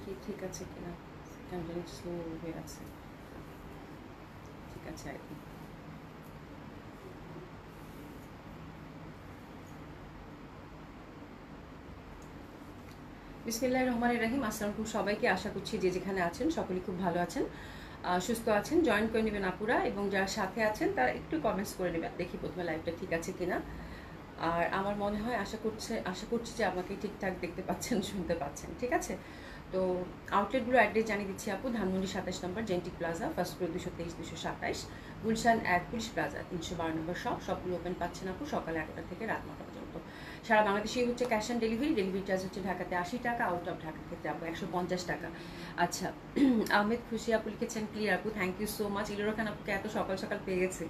দেখি ঠিক আছে কিনা, কেন জানি স্লো হয়ে আছে। ঠিক আছে আর কি। বিসমিল্লাহির রহমানির রহিম। আসসালামু আলাইকুম সবাইকে, আশা করছি যে যেখানে আছেন সকলেই খুব ভালো আছেন, সুস্থ আছেন। জয়েন করে নেবেন আপুরা, এবং যারা সাথে আছেন তারা একটু কমেন্টস করে নেবেন, দেখি প্রথমে লাইভটা ঠিক আছে কিনা। আর আমার মনে হয় আশা করছি যে আমাকে ঠিকঠাক দেখতে পাচ্ছেন, শুনতে পাচ্ছেন, ঠিক আছে। তো আউটলেটগুলো অ্যাড্রেস জানিয়ে দিচ্ছি আপু। ধানমন্ডি 27 নম্বর genetic plaza, first floor 223 227, Gulshan 1 police plaza 312 নম্বর সবগুলো ওপেন পাচ্ছেন আপু সকাল 11টা থেকে রাত 9টা পর্যন্ত। সারা বাংলাদেশেই হচ্ছে cash on delivery. Delivery charge হচ্ছে ঢাকাতে 80 টাকা, আউট অফ ঢাকার ক্ষেত্রে আপু 150 টাকা। আচ্ছা, আহমেদ খুশি আপু লিখেছেন ক্লিয়ার আপু, thank you so much. Ilora Khan আপুকে এত সকাল সকাল পেয়ে গেছে।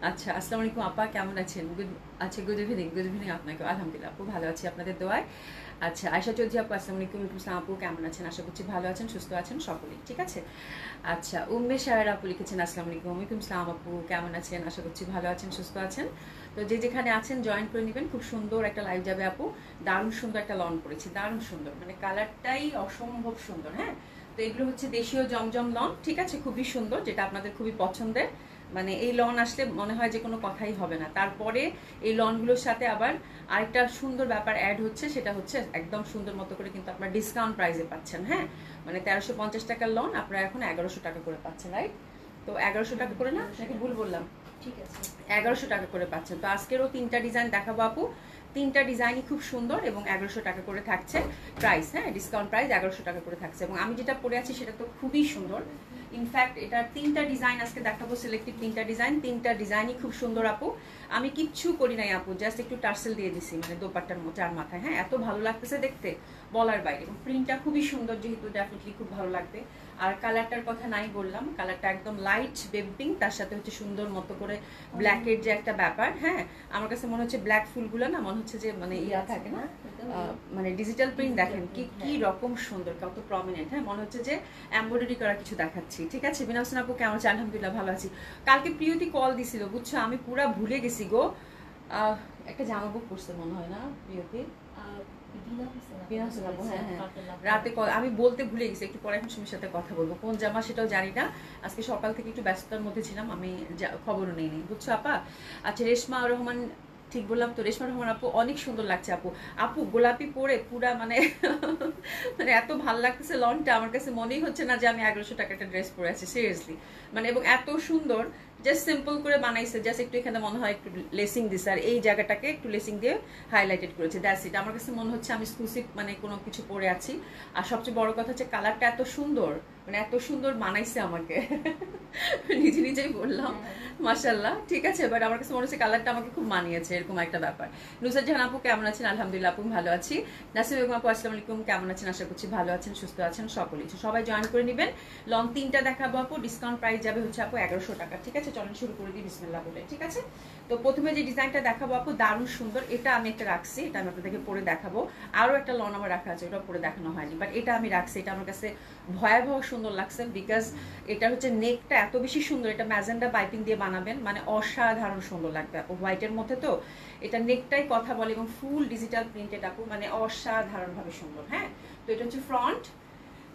আচ্ছা, আসসালামু আলাইকুম আপা, কেমন আছেন? গুড ইভিনিং আপনাকে। আলহামদুলিল্লাহ আপু, ভালো আছি আপনাদের দোয়ায়। আচ্ছা, আয়শা চৌধুরী আপু আসসালামু আলাইকুম। ইসলাম আপু কেমন আছেন? আশা করছি ভালো আছেন, সুস্থ আছেন সকলেই, ঠিক আছে। আচ্ছা, উম্মে শাহের আপু লিখেছেন আসসালামু আলাইকুম। ওয়ালাইকুম আসসালাম আপু, কেমন আছেন? আশা করছি ভালো আছেন, সুস্থ আছেন। তো যে যেখানে আছেন জয়েন করে নেবেন। খুব সুন্দর একটা লাইভ যাবে আপু। দারুণ সুন্দর একটা লন করেছি, দারুণ সুন্দর, মানে কালারটাই অসম্ভব সুন্দর। হ্যাঁ, তো এগুলো হচ্ছে দেশীয় জমজম লন, ঠিক আছে, খুবই সুন্দর, যেটা আপনাদের খুবই পছন্দের। মানে এই লন আসলে মনে হয় যে কোনো কথাই হবে না। তারপরে এই লনগুলোর সাথে আবার আরেকটা সুন্দর ব্যাপার অ্যাড হচ্ছে, সেটা হচ্ছে একদম সুন্দর মতো করে কিন্তু আপনার ডিসকাউন্ট প্রাইসে পাচ্ছেন। হ্যাঁ, মানে 1350 টাকার লন আপনারা এখন 1100 টাকা করে পাচ্ছেন, রাইট? তো 1100 টাকা করে না, নাকি ভুল বললাম? ঠিক আছে, 1100 টাকা করে পাচ্ছেন। তো আজকেরও 3টা ডিজাইন দেখাবো আপু। 3টা ডিজাইনই খুব সুন্দর এবং 1100 টাকা করে থাকছে প্রাইস। হ্যাঁ, ডিসকাউন্ট প্রাইস 1100 টাকা করে থাকছে। এবং আমি যেটা পরে আছি সেটা তো খুবই সুন্দর। ইনফ্যাক্ট এটার 3টা ডিজাইন আজকে দেখাবো, সিলেক্টিভ 3টা ডিজাইন। 3টা ডিজাইনই খুব সুন্দর আপু। আমি কিচ্ছু করি নাই আপু, জাস্ট একটু টার্সেল দিয়ে দিছি, মানে দোপাট্টার চার মাথায়। হ্যাঁ, এত ভালো লাগতেছে দেখতে, বলার বাইরে। এবং প্রিন্টটা খুবই সুন্দর, যেহেতু ডেফিনেটলি খুব ভালো লাগবে। আর কালারটার কথা নাই বললাম, কালারটা একদম লাইট বেবি পিঙ্ক, তার সাথে হচ্ছে সুন্দর মতো করে ব্ল্যাকের যে একটা ব্যাপার। হ্যাঁ, আমার কাছে মনে হচ্ছে ব্ল্যাক ফুলগুলো না, মনে হচ্ছে যে মানে ইয়া থাকে না, মানে ডিজিটাল প্রিন্ট। দেখেন কি কি রকম সুন্দর, কত প্রমিনেন্ট। হ্যাঁ, মনে হচ্ছে যে এমব্রয়ডারি করা কিছু দেখাচ্ছি, ঠিক আছে। বিনা হোসেন আপু কেমন আছে? আলহামদুলিল্লাহ ভালো আছি। কালকে প্রিয়তি কল দিছিল, বুঝছো, আমি পুরা ভুলে গেছি গো। একটা জামা বুক করছে মনে হয় না প্রিয়তি? রাতে আমি বলতে ভুলে গেছি, একটু পরে এখন সুমির সাথে কথা বলবো। কোন জামা সেটাও জানি না, আজকে সকাল থেকে একটু ব্যস্ততার মধ্যে ছিলাম, আমি খবরও নেই, বুঝছো আপা। আচ্ছা, রেশমা রহমান, ঠিক বললাম তো? রেশমা রহমান আপু, অনেক সুন্দর লাগছে আপু। আপু গোলাপি পরে পুরা মানে মানে এত ভালো লাগতেছে লনটা, আমার কাছে মনেই হচ্ছে না যে আমি 1100 টাকা একটা ড্রেস পরে আছি, সিরিয়াসলি। মানে এবং এত সুন্দর, জাস্ট সিম্পল করে বানাইছে, জাস্ট একটু এখানে মনে হয় একটু লেসিং দিছে, আর এই জায়গাটাকে একটু লেসিং দিয়ে হাইলাইটেড করেছে, দ্যাটস ইট। আমার কাছে মনে হচ্ছে আমি এক্সক্লুসিভ মানে কোনো কিছু পরে আছি। আর সবচেয়ে বড় কথা হচ্ছে কালারটা এত সুন্দর, মানে এত সুন্দর বানাইছে আমাকে নিজে নিজেই বললাম মাশাআল্লাহ, ঠিক আছে। বাট আমার কাছে মনে হচ্ছে কালারটা আমাকে খুব মানিয়েছে, এরকম একটা ব্যাপার। নুসরাত জাহান আপু কেমন আছেন? আলহামদুলিল্লাহ আপু ভালো আছি। নাসিম বেগম আপু আসসালামু আলাইকুম, কেমন আছেন? আশা করছি ভালো আছেন, সুস্থ আছেন সকলেই। সবাই জয়েন করে নেবেন। লং 3টা দেখাবো আপু, ডিসকাউন্ট প্রাইস যাবে হচ্ছে আপু 1100 টাকা, ঠিক আছে। চলেন শুরু করে দিই বিসমিল্লাহ বলে, ঠিক আছে। তো প্রথমে যে ডিজাইনটা দেখাবো আপু, দারুণ সুন্দর। এটা আমি একটা রাখছি, এটা আমি আপনাদেরকে পরে দেখাবো। আরও একটা লন আমার রাখা আছে, ওটা পরে দেখানো হয়নি, বাট এটা আমি রাখছি। এটা আমার কাছে ভয়াবহ সুন্দর লাগছে, বিকজ এটা হচ্ছে নেকটা এত বেশি সুন্দর। এটা ম্যাজেন্ডা পাইপিং দিয়ে বানাবেন, মানে অসাধারণ সুন্দর লাগবে আপু। হোয়াইটের মধ্যে তো এটা নেকটাই কথা বলে, এবং ফুল ডিজিটাল প্রিন্টেড আপু, মানে অসাধারণভাবে সুন্দর। হ্যাঁ, তো এটা হচ্ছে ফ্রন্ট,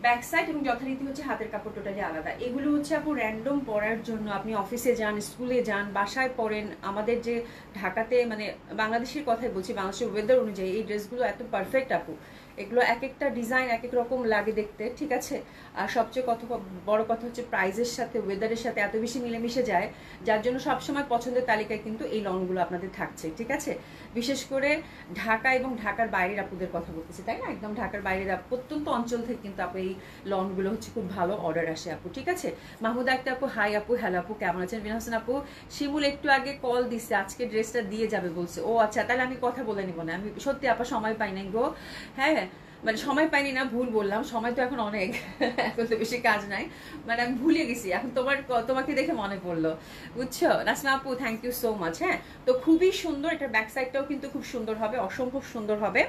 ব্যাক সাইড এবং যথারীতি হচ্ছে হাতের কাপড় টোটালি আলাদা। এগুলো হচ্ছে আপু র্যান্ডম পরার জন্য, আপনি অফিসে যান, স্কুলে যান, বাসায় পরেন। আমাদের যে ঢাকাতে, মানে বাংলাদেশের কথাই বলছি, বাংলাদেশের ওয়েদার অনুযায়ী এই ড্রেসগুলো এত পারফেক্ট আপু। এগুলো এক একটা ডিজাইন এক এক রকম লাগে দেখতে, ঠিক আছে। আর সবচেয়ে বড় কথা হচ্ছে প্রাইজের সাথে ওয়েদারের সাথে এত বেশি মিলেমিশে যায়, যার জন্য সবসময় পছন্দের তালিকায় কিন্তু এই লনগুলো আপনাদের থাকছে, ঠিক আছে। বিশেষ করে ঢাকা এবং ঢাকার বাইরের আপুদের কথা বলতেছি, তাই না, একদম ঢাকার বাইরের প্রত্যন্ত অঞ্চল থেকে কিন্তু আপু এই লনগুলো হচ্ছে খুব ভালো অর্ডার আসে আপু, ঠিক আছে। মাহমুদ আক্তার আপু হাই আপু, হ্যালো আপু কেমন আছেন? বিনা হোসেন আপু, শিমুল একটু আগে কল দিছে, আজকে ড্রেসটা দিয়ে যাবে বলছে। ও আচ্ছা, তাহলে আমি কথা বলে নিব না, আমি সত্যি আপা সময় পাই নাই গো। হ্যাঁ, মানে সময় পাইনি না, ভুল বললাম, সময় তো এখন অনেক, এখন তো বেশি কাজ নাই, মানে আমি ভুলে গেছি। এখন তোমাকে দেখে মনে পড়লো, বুঝছো। নাসমা আপু থ্যাংক ইউ সো মাচ। হ্যাঁ, তো খুবই সুন্দর। এটার ব্যাক সাইডটাও কিন্তু খুব সুন্দর হবে, অসম্ভব সুন্দর হবে।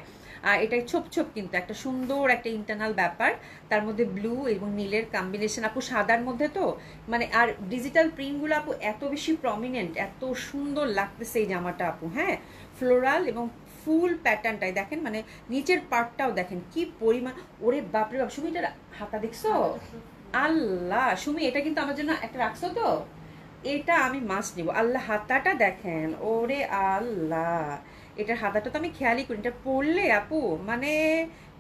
আর এটা ছোপ ছোপ কিন্তু একটা সুন্দর একটা ইন্টারনাল ব্যাপার, তার মধ্যে ব্লু এবং নীলের কম্বিনেশন আপু, সাদার মধ্যে তো মানে। আর ডিজিটাল প্রিন্টগুলো আপু এত বেশি প্রমিনেন্ট, এত সুন্দর লাগতেছে এই জামাটা আপু। হ্যাঁ, ফ্লোরাল এবং ফুল প্যাটার্নটাই দেখেন, মানে নিচের পার্টটাও দেখেন কি পরিমাণ, ওরে বাপরে বাপ। সুমি এটা হাতা দেখছো? আল্লাহ সুমি, এটা কিন্তু আমার জন্য একটা রাখছো তো, এটা আমি মাস্ট নিব। আল্লাহ হাতাটা দেখেন, ওরে আল্লাহ, এটার হাতাটা তো আমি খেয়ালই করি। এটা পরলে আপু মানে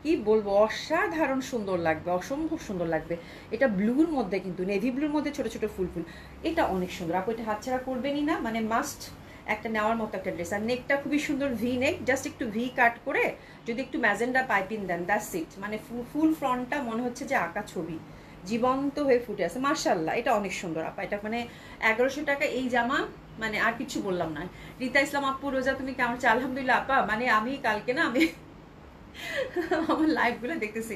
কি বলবো, অসাধারণ সুন্দর লাগবে, অসম্ভব সুন্দর লাগবে। এটা ব্লুর মধ্যে, কিন্তু নেভি ব্লুর মধ্যে ছোট ছোট ফুল ফুল, এটা অনেক সুন্দর আপু। এটা হাতছাড়া করবেনই না, মানে মাস্ট একটা নেওয়ার মতো একটা ড্রেস। আর নেকটা খুবই সুন্দর, ভি নেক, জাস্ট একটু ভি কাট করে যদি একটু ম্যাজেন্ডা পাইপিং দেন, দ্যাটস ইট। মানে ফুল ফ্রন্টটা মনে হচ্ছে যে আঁকা ছবি, জীবন্ত হয়ে ফুটে আছে। মাশাআল্লাহ, এটা অনেক সুন্দর আপা। এটা মানে 1100 টাকা এই জামা, মানে আর কিছু বললাম না। রীতা ইসলাম আপু, রোজা তুমি কেমন আছো? আলহামদুলিল্লাহ আপা। মানে আমি কালকে না, আমি আমার লাইভগুলো দেখতেছি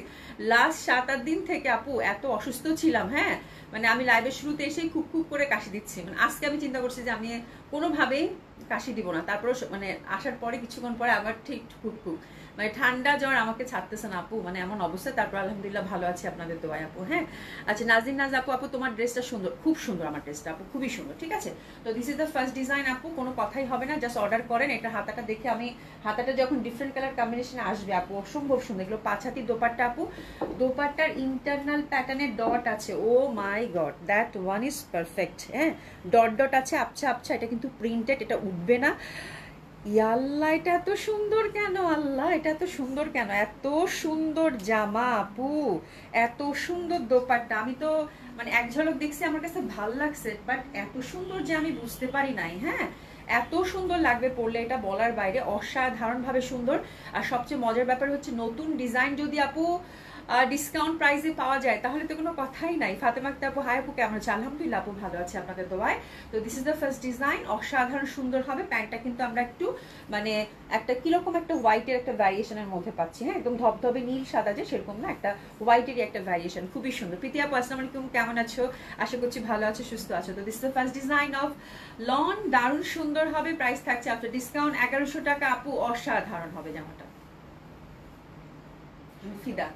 লাস্ট 7-8 দিন থেকে আপু, এত অসুস্থ ছিলাম। হ্যাঁ, মানে আমি লাইভের শুরুতে এসেই খুব খুব করে কাশি দিচ্ছি। মানে আজকে আমি চিন্তা করছি যে আমি কোনোভাবেই কাশি দিব না। তারপরে মানে আসার পরে কিছুক্ষণ পরে আবার ঠিক খুব খুব মানে ঠান্ডা জ্বর আমাকে ছাড়তেছে না আপু, মানে এমন অবস্থা। তারপর আলহামদুলিল্লাহ ভালো আছি আপনাদের দোয়ায় আপু। হ্যাঁ, আচ্ছা নাজিন নাজ আপু, আপু তোমার ড্রেসটা সুন্দর, খুব সুন্দর আমার ড্রেসটা আপু, খুবই সুন্দর। ঠিক আছে, তো this is the first design আপু, কোনো কথাই হবে না, জাস্ট অর্ডার করেন। এটা হাতাটা দেখে আমি, হাতাটা যখন ডিফারেন্ট কালার কম্বিনেশনে আসবে আপু, অসম্ভব সুন্দর। এগুলো 5 হাতি দোপাট্টা আপু, দোপাট্টার ইন্টারনাল প্যাটার্নের ডট আছে। Oh my god, that one is perfect. হ্যাঁ, ডট ডট আছে, আচ্ছা আচ্ছা, এটা কিন্তু প্রিন্টেড, এটা উঠবে না। ইয়াল্লাহ, এটা এত সুন্দর কেন? আল্লাহ, এটা এত সুন্দর কেন? এত সুন্দর জামা আপু, এত সুন্দর দোপাট্টা। আমি তো মানে এক ঝলক দেখছি, আমার কাছে ভাল লাগছে, বাট এত সুন্দর যে আমি বুঝতে পারি নাই। হ্যাঁ, এত সুন্দর লাগবে পরলে, এটা বলার বাইরে, অসাধারণ ভাবে সুন্দর। আর সবচেয়ে মজার ব্যাপার হচ্ছে, নতুন ডিজাইন যদি আপু ডিসকাউন্ট প্রাইসে পাওয়া যায় তাহলে তো কোনো কথাই নাই। ফাতেমা আক্তার আপু, হাই আপু কেমন আছে? আলহামদুলিল্লাহ আপু ভালো আছে আপনাদের দোয়ায়। তো this is the first design, অসাধারণ সুন্দর হবে। প্যান্টটা কিন্তু আমরা একটু মানে একটা কিরকম একটা হোয়াইটের একটা ভ্যারিয়েশনের মধ্যে পাচ্ছি। হ্যাঁ, একদম ধবধবে নীল সাদা যে সেরকম না, একটা হোয়াইটেরই একটা ভ্যারিয়েশন, খুবই সুন্দর। প্রীতি আপু আসসালামু আলাইকুম, কেমন আছো? আশা করছি ভালো আছো, সুস্থ আছো। তো this is the first design of loan, দারুণ সুন্দর হবে। প্রাইস থাকছে আফটার ডিসকাউন্ট 1100 টাকা আপু, অসাধারণ হবে জামাটা, ফিদা।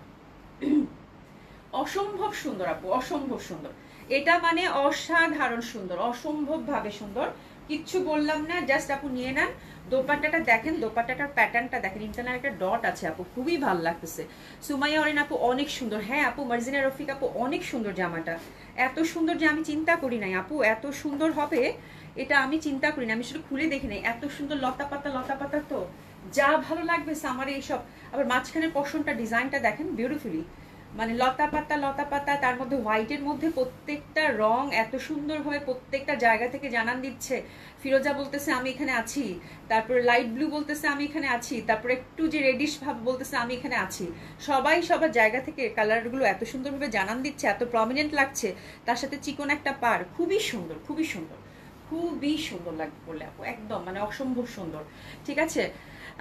অসম্ভব সুন্দর আপু, অসম্ভব সুন্দর। এটা মানে অসাধারণ সুন্দর, অসম্ভব ভাবে সুন্দর, কিচ্ছু বললাম না। জাস্ট আপু নিয়ে নেন। দোপাট্টাটা দেখেন, দোপাট্টাটার প্যাটার্নটা দেখেন, ইন্টারনাল একটা ডট আছে আপু, খুবই ভালো লাগতেছে। সুমাইয়া অরিন আপু অনেক সুন্দর। হ্যাঁ আপু, মার্জিনা রফিক আপু অনেক সুন্দর জামাটা, এত সুন্দর যে আমি চিন্তা করি নাই আপু এত সুন্দর হবে। এটা আমি চিন্তা করি না, আমি শুধু খুলে দেখি নাই, এত সুন্দর লতা পাতা, লতা পাতা তো যা ভালো লাগবে আমার এইসব। আবার মাঝখানের পশনটা, ডিজাইনটা দেখেন বিউটিফুলি, মানে লতা পাতা লতা পাতা, তার মধ্যে হোয়াইটের মধ্যে প্রত্যেকটা রং এত সুন্দরভাবে প্রত্যেকটা জায়গা থেকে জানান দিচ্ছে। ফিরোজা বলতেছে আমি এখানে আছি, তারপরে লাইট ব্লু বলতেছে আমি এখানে আছি, তারপরে একটু যে রেডিশ ভাব বলতেছে আমি এখানে আছি। সবাই সবার জায়গা থেকে কালারগুলো এত সুন্দরভাবে জানান দিচ্ছে, এত প্রমিনেন্ট লাগছে। তার সাথে চিকন একটা পার, খুবই সুন্দর, খুবই সুন্দর, খুবই সুন্দর লাগবে বললে আপু, একদম মানে অসম্ভব সুন্দর। ঠিক আছে,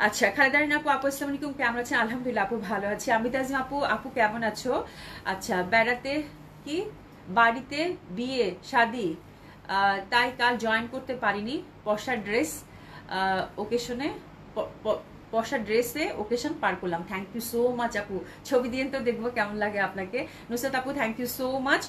আচ্ছা খালেদারিন আপু, আপু আসসালামু আলাইকুম, কেমন আছেন? আলহামদুলিল্লাহ আপু ভালো আছি। আমি তাজিম আপু, আপু কেমন আছো? আচ্ছা, বেড়াতে কি বাড়িতে বিয়ে শাদি, তাই কাল জয়েন করতে পারিনি। পশা ড্রেস ওকেশনে, পশা ড্রেসে ওকেশন পার করলাম। থ্যাংক ইউ সো মাচ আপু, ছবি দিয়ে তো দেখবো কেমন লাগে আপনাকে। নুসরাত আপু thank you so much.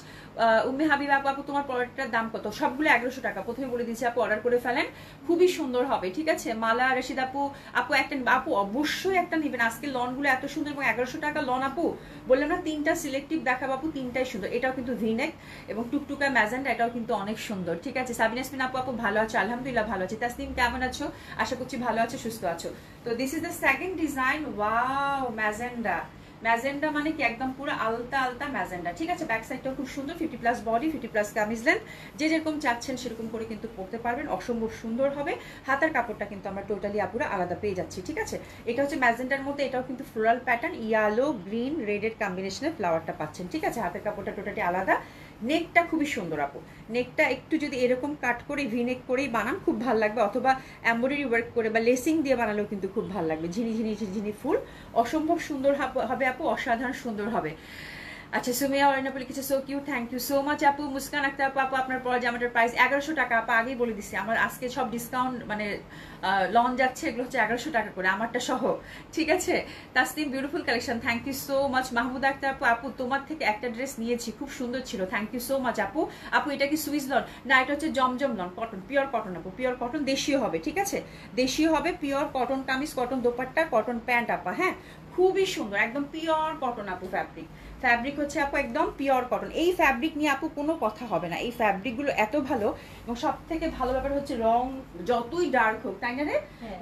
Umme Habiba আপু, আপু তোমার প্রোডাক্টটার দাম কত? সবগুলো 1100 টাকা, প্রথমে বলে দিচ্ছি আপু, অর্ডার করে ফেলেন, খুবই সুন্দর হবে। ঠিক আছে, মালা রশিদ আপু, আপু একটা, আপু অবশ্যই একটা নেবেন। আজকে লনগুলো এত সুন্দর, এবং 1100 টাকা লন আপু, বললাম না তিনটা সিলেক্টিভ দেখাবো আপু, তিনটাই সুন্দর। এটাও কিন্তু ভিনেক এবং টুকটুকা ম্যাজেন্ডা, এটাও কিন্তু অনেক সুন্দর। ঠিক আছে, সাবিনা ইয়াসমিন আপু, আপু ভালো আছো? আলহামদুলিল্লাহ ভালো আছি। তাসনিম কেমন আছো? আশা করছি ভালো আছো, সুস্থ আছো। তো this is the second design. Wow, magenta, magenta মানে কি একদম পুরো আলতা আলতা ম্যাজেন্ডা। ঠিক আছে, ব্যাক সাইডটাও খুব সুন্দর, 50+ বডি, 50+ কামিজ লেন্থ, যে যেরকম চাচ্ছেন সেরকম করে কিন্তু পরতে পারবেন, অসম্ভব সুন্দর হবে। হাতার কাপড়টা কিন্তু আমরা টোটালি আপুরা আলাদা পেয়ে যাচ্ছি। ঠিক আছে, এটা হচ্ছে ম্যাজেন্ডার মধ্যে, এটাও কিন্তু ফ্লোরাল প্যাটার্ন, ইয়েলো গ্রিন রেডের কম্বিনেশনে ফ্লাওয়ারটা পাচ্ছেন। ঠিক আছে, হাতের কাপড়টা টোটালি আলাদা। নেকটা খুবই সুন্দর আপু, নেকটা একটু যদি এরকম কাট করে ভি-নেক করেই বানান খুব ভালো লাগবে, অথবা এমব্রয়ডারি ওয়ার্ক করে বা লেসিং দিয়ে বানালেও কিন্তু খুব ভালো লাগবে। ঝিনি ঝিনি ঝিনি ফুল, অসম্ভব সুন্দর হবে আপু, অসাধারণ সুন্দর হবে। আচ্ছা সুমিয়া অরিনা লিখেছে so cute, thank you so much আপু। মুস্কান আক্তার আপু, আপু আপনার পরা জামাটার প্রাইস 1100 টাকা। আপা আগেই বলে দিছি আমার আজকে সব ডিসকাউন্ট মানে লঞ্চ যাচ্ছে, এগুলো হচ্ছে 1100 টাকা করে আমারটা সহ, ঠিক আছে। Tasnim beautiful collection, thank you so much. Mahmud Akter আপু, আপু তোমার থেকে একটা ড্রেস নিয়েছি, খুব সুন্দর ছিল, থ্যাংক ইউ সো মাচ আপু। আপু এটা কি সুইস লন? না, এটা হচ্ছে জমজম লন, কটন, পিওর কটন আপু, পিওর কটন, দেশীয় হবে, ঠিক আছে, দেশীয় হবে, pure cotton kameez, cotton dupatta, cotton pant আপা, হ্যাঁ খুবই সুন্দর, একদম পিওর কটন আপু। ফ্যাব্রিক হচ্ছে আপু একদম পিওর কটন। এই ফ্যাব্রিক নিয়ে আপু কোনো কথা হবে না, এই ফ্যাব্রিকগুলো এত ভালো। এবং সব থেকে ভালো ব্যাপার হচ্ছে রং যতই ডার্ক হোক, তাই না রে,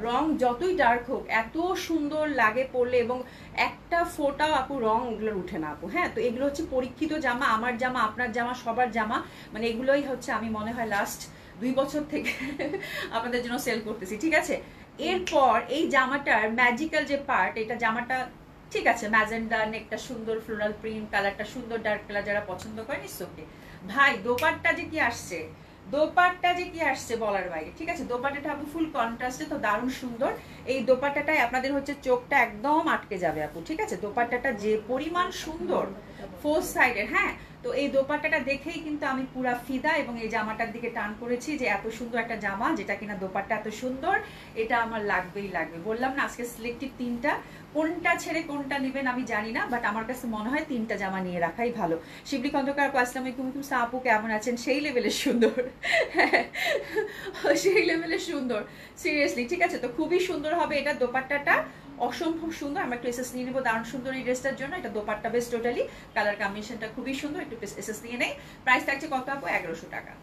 রং যতই ডার্ক হোক এত সুন্দর লাগে পরলে, এবং একটা ফোটাও আপু রং এগুলোর উঠে না আপু। হ্যাঁ, তো এগুলো হচ্ছে পরীক্ষিত জামা, আমার জামা, আপনার জামা, সবার জামা, মানে এগুলোই হচ্ছে আমি মনে হয় লাস্ট 2 বছর থেকে আপনাদের জন্য সেল করতেছি, ঠিক আছে। এরপর এই জামাটার ম্যাজিক্যাল যে পার্ট, এটা জামাটা ঠিক আছে, ম্যাজেন্ডা, নেকটা সুন্দর, ফ্লোরাল প্রিন্ট, কালারটা সুন্দর, ডার্ক কালার যারা পছন্দ করেন ইটস ওকে। ভাই দোপাট্টা যে কি আসছে, দোপাট্টা যে কি আসছে বলার বাইরে, ঠিক আছে। দোপাট্টাটা আপু ফুল কন্ট্রাস্টে, তো দারুণ সুন্দর। এই দোপাট্টাটাই আপনাদের হচ্ছে চোখটা একদম আটকে যাবে আপু, ঠিক আছে। দোপাট্টাটা যে পরিমাণ সুন্দর, 4 সাইডের, হ্যাঁ, তো এই দোপাট্টাটা দেখেই কিন্তু আমি পুরা ফিদা, এবং এই জামাটার দিকে টান করেছি যে এত সুন্দর একটা জামা, যেটা কিনা দোপাট্টা এত সুন্দর, এটা আমার লাগবেই লাগবে। বললাম না আজকে সিলেক্টিভ 3টা, কোনটা ছেড়ে কোনটা নেবেন আমি জানি না, বাট আমার কাছে মনে হয় 3টা জামা নিয়ে রাখাই ভালো। শিবলি খন্দকার আপু আসসালামু আলাইকুম, আপু কেমন আছেন? সেই লেভেলের সুন্দর, সেই লেভেলের সুন্দর, সিরিয়াসলি, ঠিক আছে। তো খুবই সুন্দর হবে এটা, দোপাট্টাটা অসম্ভব সুন্দর। আমরা একটু এসএস নিয়ে নেবো, দারুণ সুন্দর এই ড্রেসটার জন্য। এটা দোপাট্টা বেস টোটালি, কালার কম্বিনেশনটা খুবই সুন্দর, একটু এসএস নিয়ে নেই। প্রাইস থাকছে কত আপু? 1100 টাকা।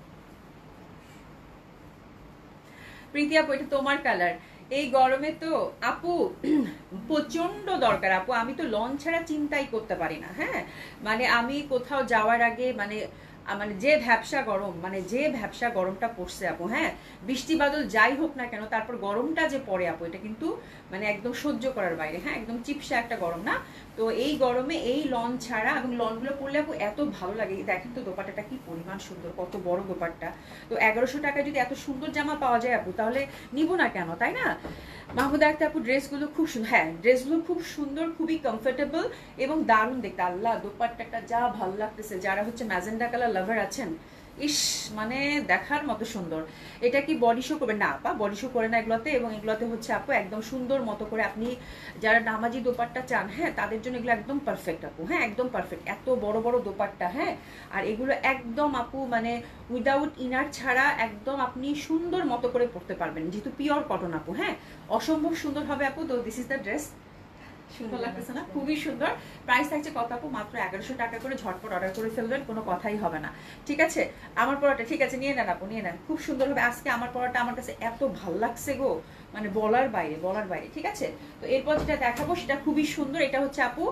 প্রীতি আপু এটা তোমার কালার, এই গরমে তো আপু প্রচন্ড দরকার আপু। আমি তো লঞ্চ ছাড়া চিন্তাই করতে পারি না, হ্যাঁ, মানে আমি কোথাও যাওয়ার আগে মানে মানে যে ভ্যাবসা গরম, মানে যে ভ্যাবসা গরমটা পড়ছে আপু, হ্যাঁ, বৃষ্টি বাদল যাই হোক না কেন, তারপর গরমটা যে পড়ে আপু, এটা কিন্তু মানে একদম সহ্য করার বাইরে, হ্যাঁ, একদম চিপসা একটা গরম না। তো এই গরমে এই লন ছাড়া, এবং লনগুলো পরলে আপু এত ভালো লাগে। দেখেন তো দোপাট্টাটা কি পরিমাণ সুন্দর, কত বড় দোপাট্টা। তো 1100 টাকায় যদি এত সুন্দর জামা পাওয়া যায় আপু, তাহলে নিব না কেন, তাই না। মাহমুদ আক্তার আপু ড্রেসগুলো খুব সুন্দর, হ্যাঁ ড্রেসগুলো খুব সুন্দর, খুবই কমফোর্টেবল এবং দারুণ দেখতে। আল্লাহ দোপাট্টাটা যা ভালো লাগতেছে, যারা হচ্ছে ম্যাজেন্ডা কালার লাভার আছেন, ইস মানে দেখার মতো সুন্দর। এটা কি বডি শো করবে? না আপা, বডি শো করে না এগুলোতে। এবং এগুলোতে হচ্ছে আপু একদম সুন্দর মতো করে, আপনি যারা নামাজি দোপাট্টা চান, হ্যাঁ, তাদের জন্য এগুলো একদম পারফেক্ট আপু, হ্যাঁ একদম পারফেক্ট। এত বড় বড় দোপাট্টা, হ্যাঁ, আর এগুলো একদম আপু মানে উইদাউট ইনার ছাড়া একদম আপনি সুন্দর মতো করে পরতে পারবেন, যেহেতু পিওর কটন আপু, হ্যাঁ অসম্ভব সুন্দর হবে আপু। তো দিস ইজ দ্য ড্রেস, সুন্দর লাগতেছে না? খুবই সুন্দর। প্রাইস থাকছে কত আপু? মাত্র 1100 টাকা করে। ঝটপট অর্ডার করে ফেলবেন, কোনো কথাই হবে না, ঠিক আছে। আমার পড়াটা ঠিক আছে, নিয়ে নেন আপু, নিয়ে নেন, খুব সুন্দর হবে। আজকে আমার পড়াটা আমার কাছে এত ভাল লাগছে গো, মানে বলার বাইরে, বলার বাইরে, ঠিক আছে। তো এরপর যেটা দেখাবো সেটা খুবই সুন্দর। এটা হচ্ছে আপু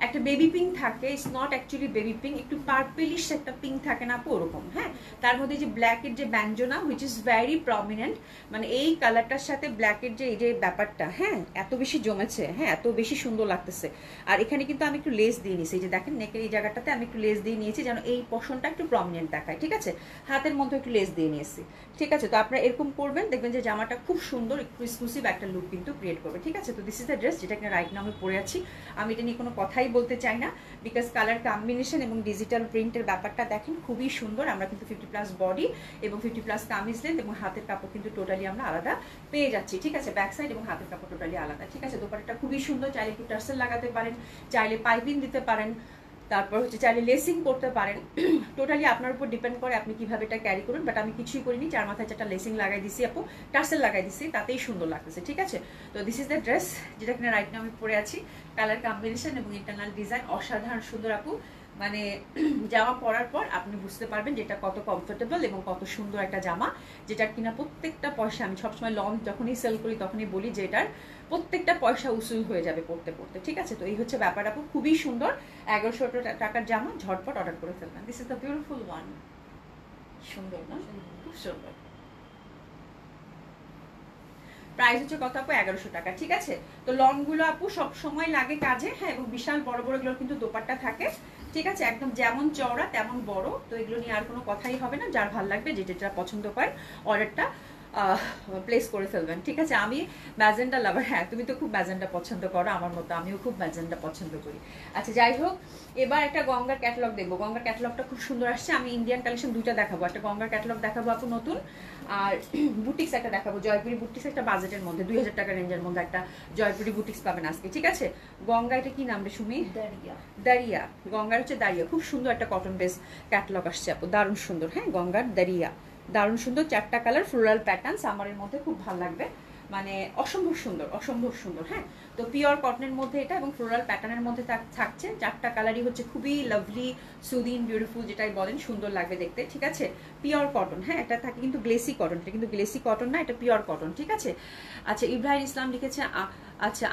একটা বেবি পিঙ্ক থাকে, it's not actually baby pink, একটু পার্পেলিশ একটা পিঙ্ক থাকে না আপু, ওরকম, হ্যাঁ। তার মধ্যে যে ব্ল্যাকের যে ব্যঞ্জনা, হুইচ ইজ ভেরি প্রমিনেন্ট, মানে এই কালারটার সাথে ব্ল্যাকের যে এই যে ব্যাপারটা, হ্যাঁ এত বেশি জমেছে, হ্যাঁ এত বেশি সুন্দর লাগতেছে। আর এখানে কিন্তু আমি একটু লেস দিয়ে নিয়েছি, এই যে দেখেন নেকের এই জায়গাটাতে আমি একটু লেস দিয়ে নিয়েছি, যেন এই পশনটা একটু প্রমিনেন্ট দেখায়, ঠিক আছে। হাতের মধ্যে একটু লেস দিয়ে নিয়েছি, ঠিক আছে। তো আপনারা এরকম করবেন, দেখবেন যে জামাটা খুব সুন্দর, একটু এক্সক্লুসিভ একটা লুক কিন্তু ক্রিয়েট করবে, ঠিক আছে। তো দিস ইজ দ্য ড্রেস, যেটা কিনা রাইট নাও আমি পরে আছি। আমি এটা নিয়ে কোনো কথাই বলতে চাই না, বিকজ কালার কম্বিনেশন এবং ডিজিটাল প্রিন্টের ব্যাপারটা দেখেন খুবই সুন্দর। আমরা কিন্তু 50+ বডি এবং 50+ কামিজ লেন্থ এবং হাতের কাপড় কিন্তু টোটালি আমরা আলাদা পেয়ে যাচ্ছি, ঠিক আছে। ব্যাক সাইড এবং হাতের কাপড় টোটালি আলাদা, ঠিক আছে। দোপাট্টাটা খুবই সুন্দর, চাইলে একটু টার্সেল লাগাতে পারেন, চাইলে পাইপিং দিতে পারেন, তারপর হচ্ছে চাইলে লেসিং করতে পারেন। টোটালি আপনার উপর ডিপেন্ড করে আপনি কিভাবে এটা ক্যারি করুন, বাট আমি কিছুই করিনি, 4 মাথায় 4টা লেসিং লাগাই দিছি আপু, টার্সেল লাগাই দিছি, তাতেই সুন্দর লাগতেছে, ঠিক আছে। তো দিস ইজ দ্য ড্রেস, যেটা কিনা রাইট নাও আমি পরে আছি। কালার কম্বিনেশন এবং ইন্টারনাল ডিজাইন অসাধারণ সুন্দর আপু, মানে জামা পরার পর আপনি বুঝতে পারবেন যে এটা কত কমফোর্টেবল এবং কত সুন্দর একটা জামা, যেটা কিনা প্রত্যেকটা পয়সা, আমি সবসময় লঞ্চ যখনই সেল করি তখনই বলি যে এটার প্রত্যেকটা পয়সা উসুল হয়ে যাবে পড়তে পড়তে, ঠিক আছে। তো এই হচ্ছে ব্যাপার আপু, খুবই সুন্দর। 1100 টাকার জামা, ঝটপট অর্ডার করে ফেলবেন। This is the beautiful one, সুন্দর না? খুব সুন্দর। প্রাইস হচ্ছে কত আপু? 1100 টাকা, ঠিক আছে। তো লংগুলো আপু সব সময় লাগে কাজে, হ্যাঁ, এবং বিশাল বড় বড় এগুলোর কিন্তু দোপাট্টা থাকে, ঠিক আছে, একদম যেমন চওড়া তেমন বড়। তো এগুলো নিয়ে আর কোনো কথাই হবে না, যার ভালো লাগবে, যেটা পছন্দ করেন অর্ডারটা প্লেস করে ফেলবেন, ঠিক আছে। আমি ম্যাজেন্ডা লাভার, হ্যাঁ তুমি তো খুব ম্যাজেন্ডা পছন্দ করো আমার মতো, আমিও খুব ম্যাজেন্ডা পছন্দ করি। আচ্ছা যাই হোক, এবার একটা গঙ্গার ক্যাটালগ দেখবো। গঙ্গার ক্যাটালগটা খুব সুন্দর আসছে। আমি ইন্ডিয়ান কালেকশন দুইটা দেখাবো, একটা গঙ্গার ক্যাটালগ দেখাবো আপু নতুন, আর বুটিক্স একটা দেখাবো, জয়পুরি বুটিক্স একটা বাজেটের মধ্যে 2000 টাকা রেঞ্জের মধ্যে একটা জয়পুরি বুটিক্স পাবেন আজকে, ঠিক আছে। গঙ্গা, এটা কি নাম রে সুমি? দাঁড়িয়া। দারিয়া, গঙ্গার হচ্ছে দারিয়া, খুব সুন্দর একটা কটন বেস ক্যাটালগ আসছে আপু, দারুণ সুন্দর। হ্যাঁ গঙ্গার দারিয়া দারুণ সুন্দর, 4টা কালার, ফ্লোরাল প্যাটার্ন, সামারের মধ্যে খুব ভালো লাগবে, মানে অসম্ভব সুন্দর, অসম্ভব সুন্দর। হ্যাঁ তো পিওর কটনের মধ্যে এটা এবং ফ্লোরাল প্যাটার্নের মধ্যে থাকছে, 4টা কালারই হচ্ছে খুবই লাভলি, সুদিন, বিউটিফুল যেটাই বলেন, সুন্দর লাগবে দেখতে, ঠিক আছে। পিওর কটন, হ্যাঁ এটা থাকে কিন্তু গ্লেসি কটন, এটা কিন্তু গ্লেসি কটন না, এটা পিওর কটন, ঠিক আছে। আচ্ছা ইব্রাহিম ইসলাম লিখেছে, আচ্ছা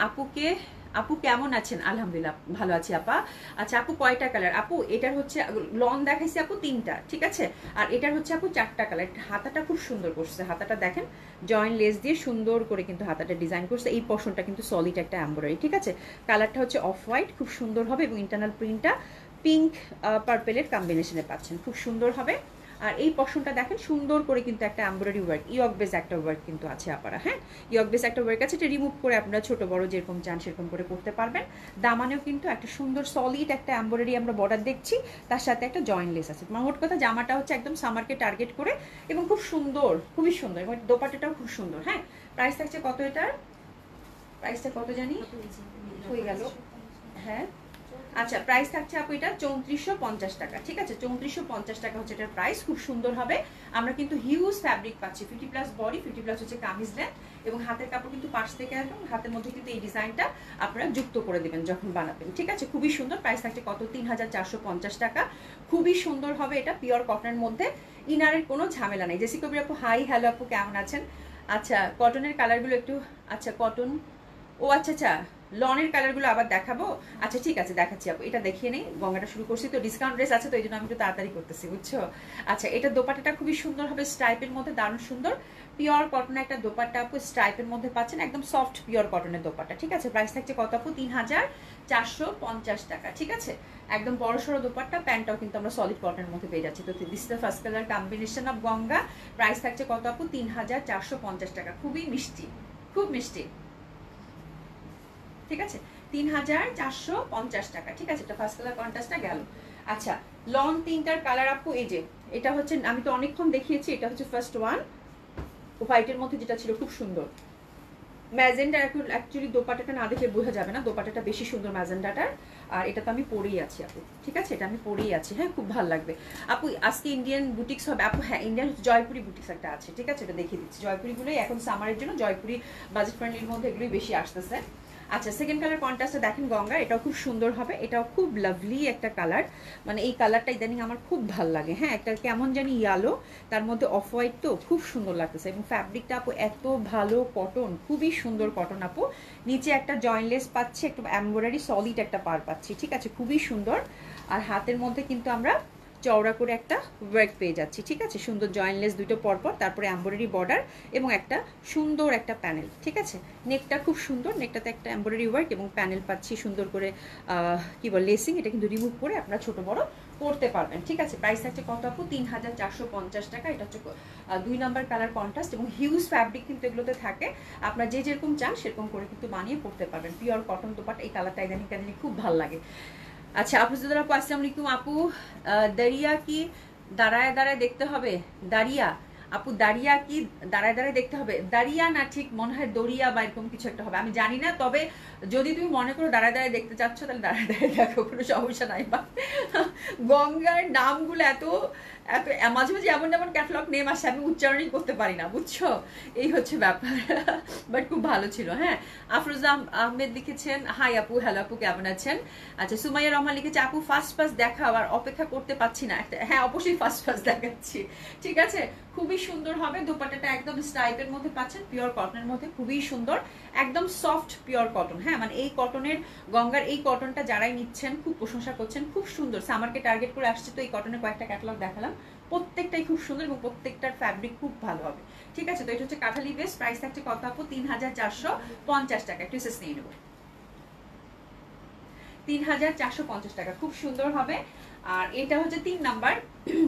আপু কেমন আছেন? আলহামদুলিল্লাহ ভালো আছি আপা। আচ্ছা আপু কয়টা কালার? আপু এটার হচ্ছে লং দেখাইছি আপু 3টা, ঠিক আছে, আর এটার হচ্ছে আপু 4টা কালার। হাতাটা খুব সুন্দর করছে, হাতাটা দেখেন জয়েন্ট লেস দিয়ে সুন্দর করে কিন্তু হাতাটা ডিজাইন করছে, এই পশনটা কিন্তু সলিড একটা এমব্রয়ডারি, ঠিক আছে। কালারটা হচ্ছে অফ হোয়াইট, খুব সুন্দর হবে, এবং ইন্টারনাল প্রিন্টটা পিঙ্ক পার্পেলের কম্বিনেশনে পাচ্ছেন, খুব সুন্দর হবে। আর এই পশনটা দেখেন সুন্দর করে কিন্তু একটা এমব্রয়ডারি ওয়ার্ক, ইয়ক বেস একটা ওয়ার্ক কিন্তু আছে আপনারা, হ্যাঁ ইয়ক বেস একটা ওয়ার্ক আছে, এটা রিমুভ করে আপনারা ছোট বড় যেরকম চান সেরকম করে করতে পারবেন। দামানেও কিন্তু একটা সুন্দর সলিড একটা এমব্রয়ডারি আমরা বর্ডার দেখছি, তার সাথে একটা জয়েন্ট লেস আছে। মোট কথা জামাটা হচ্ছে একদম সামারকে টার্গেট করে এবং খুব সুন্দর, খুবই সুন্দর, এবং দোপাট্টাটাও খুব সুন্দর। হ্যাঁ প্রাইস থাকছে কত? এটার প্রাইসটা কত জানি হয়ে গেল, হ্যাঁ আচ্ছা প্রাইস থাকছে আপু এটা 3450 টাকা, ঠিক আছে। 3450 টাকা হচ্ছে এটার প্রাইস, খুব সুন্দর হবে। আমরা কিন্তু হিউজ ফ্যাব্রিক পাচ্ছি, 50+ বডি, 50+ হচ্ছে কামিজ লেন্থ, এবং হাতের কাপড় কিন্তু পাশ থেকে একদম হাতের মধ্যে কিন্তু এই ডিজাইনটা আপনারা যুক্ত করে দিবেন যখন বানাবেন, ঠিক আছে। খুবই সুন্দর, প্রাইস থাকছে কত? 3450 টাকা। খুবই সুন্দর হবে এটা, পিওর কটনের মধ্যে, ইনারের কোনো ঝামেলা নেই। জেসি কবির আপু হাই, হ্যালো আপু কেমন আছেন? আচ্ছা কটনের কালারগুলো একটু, আচ্ছা কটন, ও আচ্ছা আচ্ছা লনের কালারগুলো আবার দেখাবো, আচ্ছা ঠিক আছে দেখাচ্ছি আপু। এটা দেখিয়ে নেই, গঙ্গাটা শুরু করছি তো, ডিসকাউন্ট ড্রেস আছে তো এই জন্য আমি একটু তাড়াতাড়ি করতেছি, বুঝছো। আচ্ছা এটা দোপাট্টাটা খুবই সুন্দর হবে, স্ট্রাইপের মধ্যে দারুণ সুন্দর, পিওর কটনের একটা দোপাট্টা আপু, স্ট্রাইপের মধ্যে পাচ্ছেন, একদম সফট পিওর কটনের দোপাট্টা, ঠিক আছে। প্রাইস থাকছে কত আপু? 3450 টাকা, ঠিক আছে। একদম বড় সড়ো দোপাট্টা, প্যান্টটাও কিন্তু আমরা সলিড কটনের মধ্যে পেয়ে যাচ্ছি। তো this is the first colour combination of Ganga. Price থাকছে কত আপু? 3450 টাকা, খুবই মিষ্টি, খুব মিষ্টি, ঠিক আছে। 3450 টাকা, ঠিক আছে। এটা ফার্স্ট কালার কন্ট্রাস্টটা গেল। আচ্ছা লন 3টার কালার আপু, এই যে এটা হচ্ছে, আমি তো অনেকক্ষণ দেখিয়েছি, এটা হচ্ছে ফার্স্ট ওয়ান, হোয়াইটের মধ্যে যেটা ছিল খুব সুন্দর ম্যাজেন্ডা। অ্যাকচুয়ালি দোপাট্টাটা না দেখে বোঝা যাবে না, দোপাট্টাটা বেশি সুন্দর ম্যাজেন্ডাটার, আর এটা তো আমি পরেই আছি আপু, ঠিক আছে, এটা আমি পরেই আছি, হ্যাঁ খুব ভালো লাগবে আপু। আজকে ইন্ডিয়ান বুটিক্স হবে আপু, হ্যাঁ ইন্ডিয়ান জয়পুরি বুটিক্স একটা আছে, ঠিক আছে, এটা দেখিয়ে দিচ্ছি। জয়পুরিগুলোই এখন সামারের জন্য, জয়পুরি বাজেট ফ্রেন্ডলির মধ্যে এগুলোই বেশি আসতেছে। আচ্ছা সেকেন্ড কালার কন্ট্রাস্টটা দেখেন গঙ্গা, এটাও খুব সুন্দর হবে, এটাও খুব লাভলি একটা কালার, মানে এই কালারটা ইদানিং আমার খুব ভালো লাগে, হ্যাঁ একটা কেমন জানি ইয়ালো, তার মধ্যে অফ হোয়াইট, তো খুব সুন্দর লাগতেছে, এবং ফ্যাব্রিকটা আপু এত ভালো কটন, খুবই সুন্দর কটন আপু। নিচে একটা জয়েন্টলেস পাচ্ছি, একটু এমব্রয়ডারি সলিড একটা পার পাচ্ছি, ঠিক আছে, খুবই সুন্দর। আর হাতের মধ্যে কিন্তু আমরা চওড়া করে একটা ওয়ার্ক পেয়ে যাচ্ছি, ঠিক আছে, সুন্দর জয়েন্টলেস দুটো পরপর, তারপরে এমব্রয়ডারি বর্ডার এবং একটা সুন্দর একটা প্যানেল, ঠিক আছে। নেকটা খুব সুন্দর, নেকটাতে একটা এমব্রয়ডারি ওয়ার্ক এবং প্যানেল পাচ্ছি সুন্দর করে, কি বল লেসিং, এটা কিন্তু রিমুভ করে আপনারা ছোট বড় করতে পারবেন, ঠিক আছে। প্রাইস থাকছে কত আপু? 3450 টাকা। এটা হচ্ছে 2 নাম্বার কালার কন্ট্রাস্ট, এবং হিউজ ফ্যাব্রিক কিন্তু এগুলোতে থাকে, আপনারা যে যেরকম চান সেরকম করে কিন্তু বানিয়ে পড়তে পারবেন। পিওর কটন দোপাট্টা, এই কালারটা ইদানিং খুব ভালো লাগে। আচ্ছা আফরোজা আপু আসসালামু আলাইকুম আপু, দাঁড়িয়া কি দাঁড়ায় দাঁড়ায় দেখতে হবে? দাঁড়িয়া আপু, দাঁড়িয়া কি দাঁড়ায় দাঁড়ায় দেখতে হবে? দাঁড়িয়া না, ঠিক মনে হয় দড়িয়া বা এরকম কিছু একটা হবে, আমি জানি না, তবে যদি তুমি মনে করো দাঁড়ায় দাঁড়ায় দেখতে চাচ্ছ তাহলে দাঁড়ায় দাঁড়ায় দেখো, কোনো সমস্যা নাই। বা গঙ্গার নামগুলো এত এত মাঝে মাঝে এমন এমন ক্যাটালগ নেম আসে আমি উচ্চারণই করতে পারি না, বুঝছো, এই হচ্ছে ব্যাপার। বাট খুব ভালো ছিল। হ্যাঁ আফরোজা আহমেদ লিখেছেন হাই আপু, হ্যালো আপু কেমন আছেন? আচ্ছা সুমাইয়া রহমান লিখেছে আপু ফার্স্ট ফার্স্ট দেখাও, আর অপেক্ষা করতে পারছি না। হ্যাঁ অবশ্যই ফার্স্ট ফার্স্ট দেখাচ্ছি, ঠিক আছে। খুবই সুন্দর হবে, দোপাট্টাটা একদম স্ট্রাইপের মধ্যে পাচ্ছেন, পিওর কটনের মধ্যে, খুবই সুন্দর, একদম সফট পিওর কটন। হ্যাঁ মানে এই কটনের, গঙ্গার এই কটনটা যারাই নিচ্ছেন খুব প্রশংসা করছেন, খুব সুন্দর। সামারকে টার্গেট করে আসছে তো এই কটনের কয়েকটা ক্যাটালগ দেখালাম, প্রত্যেকটাই খুব সুন্দর এবং প্রত্যেকটার ফ্যাব্রিক খুব ভালো হবে, ঠিক আছে। তো এটা হচ্ছে কাঁঠালি বেস, প্রাইস থাকছে কত আপু? 3450 টাকা। একটু এসএস নিয়ে নেবো। 3450 টাকা, খুব সুন্দর হবে। আর এটা হচ্ছে 3 নাম্বার,